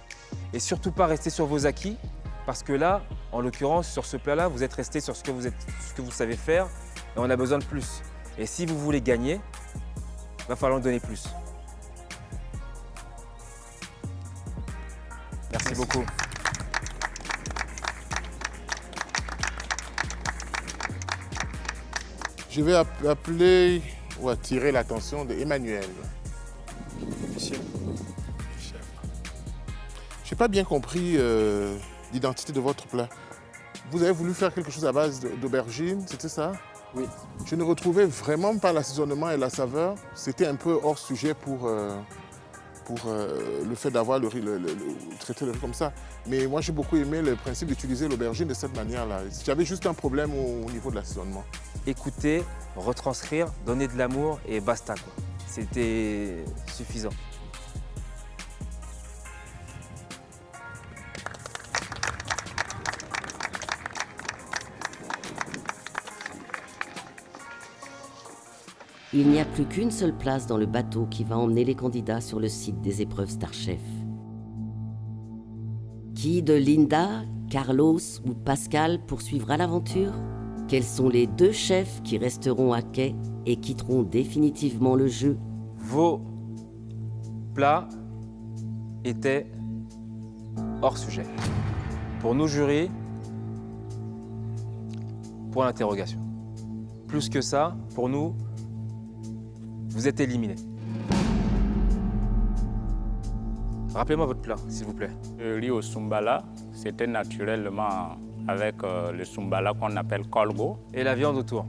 et surtout pas rester sur vos acquis parce que là, en l'occurrence, sur ce plat-là, vous êtes resté sur ce que vous savez faire et on a besoin de plus. Et si vous voulez gagner, il va falloir en donner plus. Merci beaucoup. Je vais appeler ou attirer l'attention d'Emmanuel. Monsieur. Je n'ai pas bien compris l'identité de votre plat. Vous avez voulu faire quelque chose à base d'aubergine, c'était ça? Oui. Je ne retrouvais vraiment pas l'assaisonnement et la saveur. C'était un peu hors sujet pour le fait d'avoir traiter le riz comme ça. Mais moi, j'ai beaucoup aimé le principe d'utiliser l'aubergine de cette manière-là. J'avais juste un problème au niveau de l'assaisonnement. Écouter, retranscrire, donner de l'amour et basta, quoi. C'était suffisant. Il n'y a plus qu'une seule place dans le bateau qui va emmener les candidats sur le site des épreuves Star Chef. Qui de Linda, Carlos ou Pascal poursuivra l'aventure? Quels sont les 2 chefs qui resteront à quai et quitteront définitivement le jeu? Vos plats étaient hors sujet. Pour nous jurys, point d'interrogation. Plus que ça, pour nous, vous êtes éliminés. Rappelez-moi votre plat, s'il vous plaît. Le riz au sumbala, c'était naturellement avec le sumbala qu'on appelle kolgo. Et la viande autour.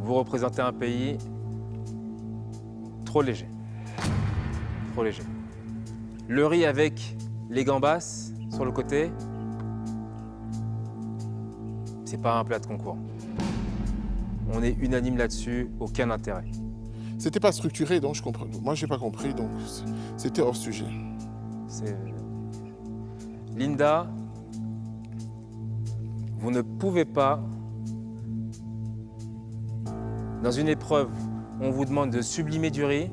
Vous représentez un pays trop léger. Trop léger. Le riz avec les gambas sur le côté, c'est pas un plat de concours. On est unanime là-dessus, aucun intérêt. C'était pas structuré, donc je comprends. Moi, j'ai pas compris, donc c'était hors sujet. Linda, vous ne pouvez pas, dans une épreuve, on vous demande de sublimer du riz,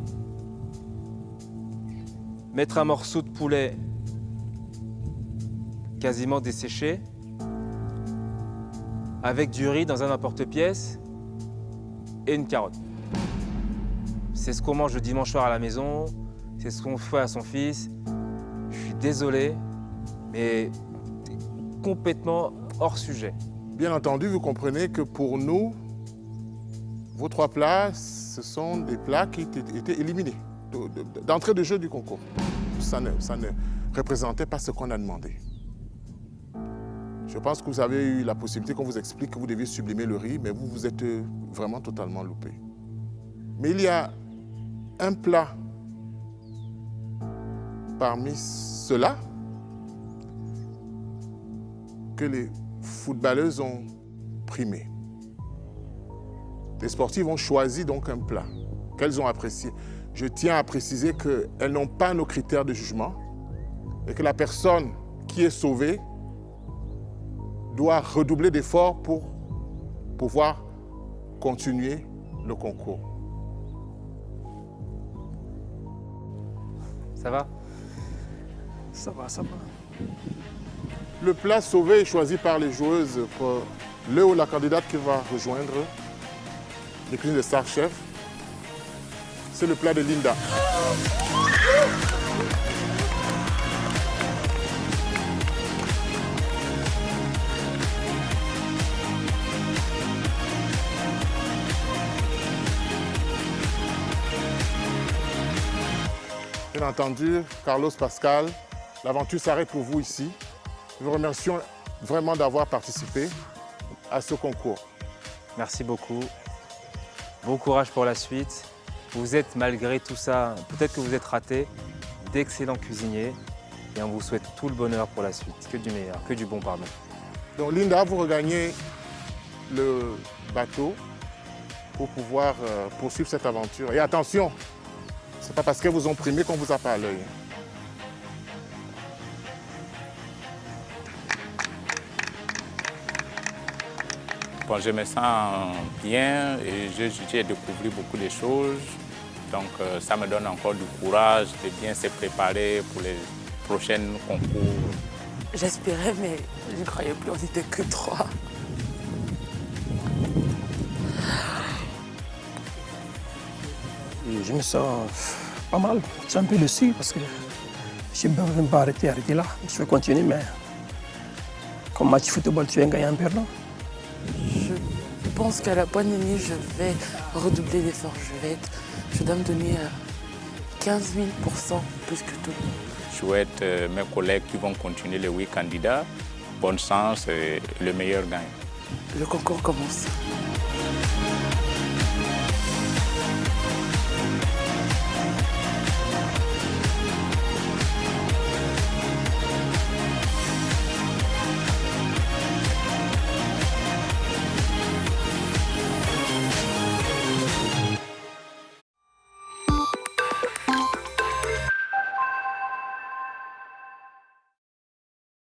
mettre un morceau de poulet quasiment desséché, avec du riz dans un emporte-pièce et une carotte. C'est ce qu'on mange le dimanche soir à la maison, c'est ce qu'on fait à son fils. Je suis désolé, mais complètement hors sujet. Bien entendu, vous comprenez que pour nous, vos 3 plats, ce sont des plats qui étaient éliminés d'entrée de jeu du concours. Ça ne représentait pas ce qu'on a demandé. Je pense que vous avez eu la possibilité qu'on vous explique que vous deviez sublimer le riz, mais vous vous êtes vraiment totalement loupé. Mais il y a un plat parmi ceux-là que les footballeuses ont primé. Les sportives ont choisi donc un plat qu'elles ont apprécié. Je tiens à préciser qu'elles n'ont pas nos critères de jugement et que la personne qui est sauvée doit redoubler d'efforts pour pouvoir continuer le concours. Ça va? Ça va, ça va. Le plat sauvé est choisi par les joueuses pour le ou la candidate qui va rejoindre les cuisines de Star Chef. C'est le plat de Linda. Bien entendu, Carlos, Pascal, l'aventure s'arrête pour vous ici. Nous vous remercions vraiment d'avoir participé à ce concours. Merci beaucoup. Bon courage pour la suite. Vous êtes, malgré tout ça, peut-être que vous êtes ratés, d'excellents cuisiniers. Et on vous souhaite tout le bonheur pour la suite. Que du meilleur, que du bon, pardon. Donc Linda, vous regagnez le bateau pour pouvoir poursuivre cette aventure. Et attention, c'est pas parce qu'elles vous ont primé qu'on vous a pas à l'œil. Bon, je me sens bien et j'ai découvert beaucoup de choses. Donc ça me donne encore du courage de bien se préparer pour les prochains concours. J'espérais, mais je ne croyais plus, on n'était que 3. Je me sens pas mal. C'est un peu déçu parce que je ne peux même pas arrêter là. Je vais continuer, mais comme match de football, tu viens gagner en perdant. Je pense qu'à la bonne année, je vais redoubler d'efforts. Je dois me donner 15 000% plus que tout. Je souhaite mes collègues qui vont continuer les 8 candidats. Bonne chance et le meilleur gagne. Le concours commence.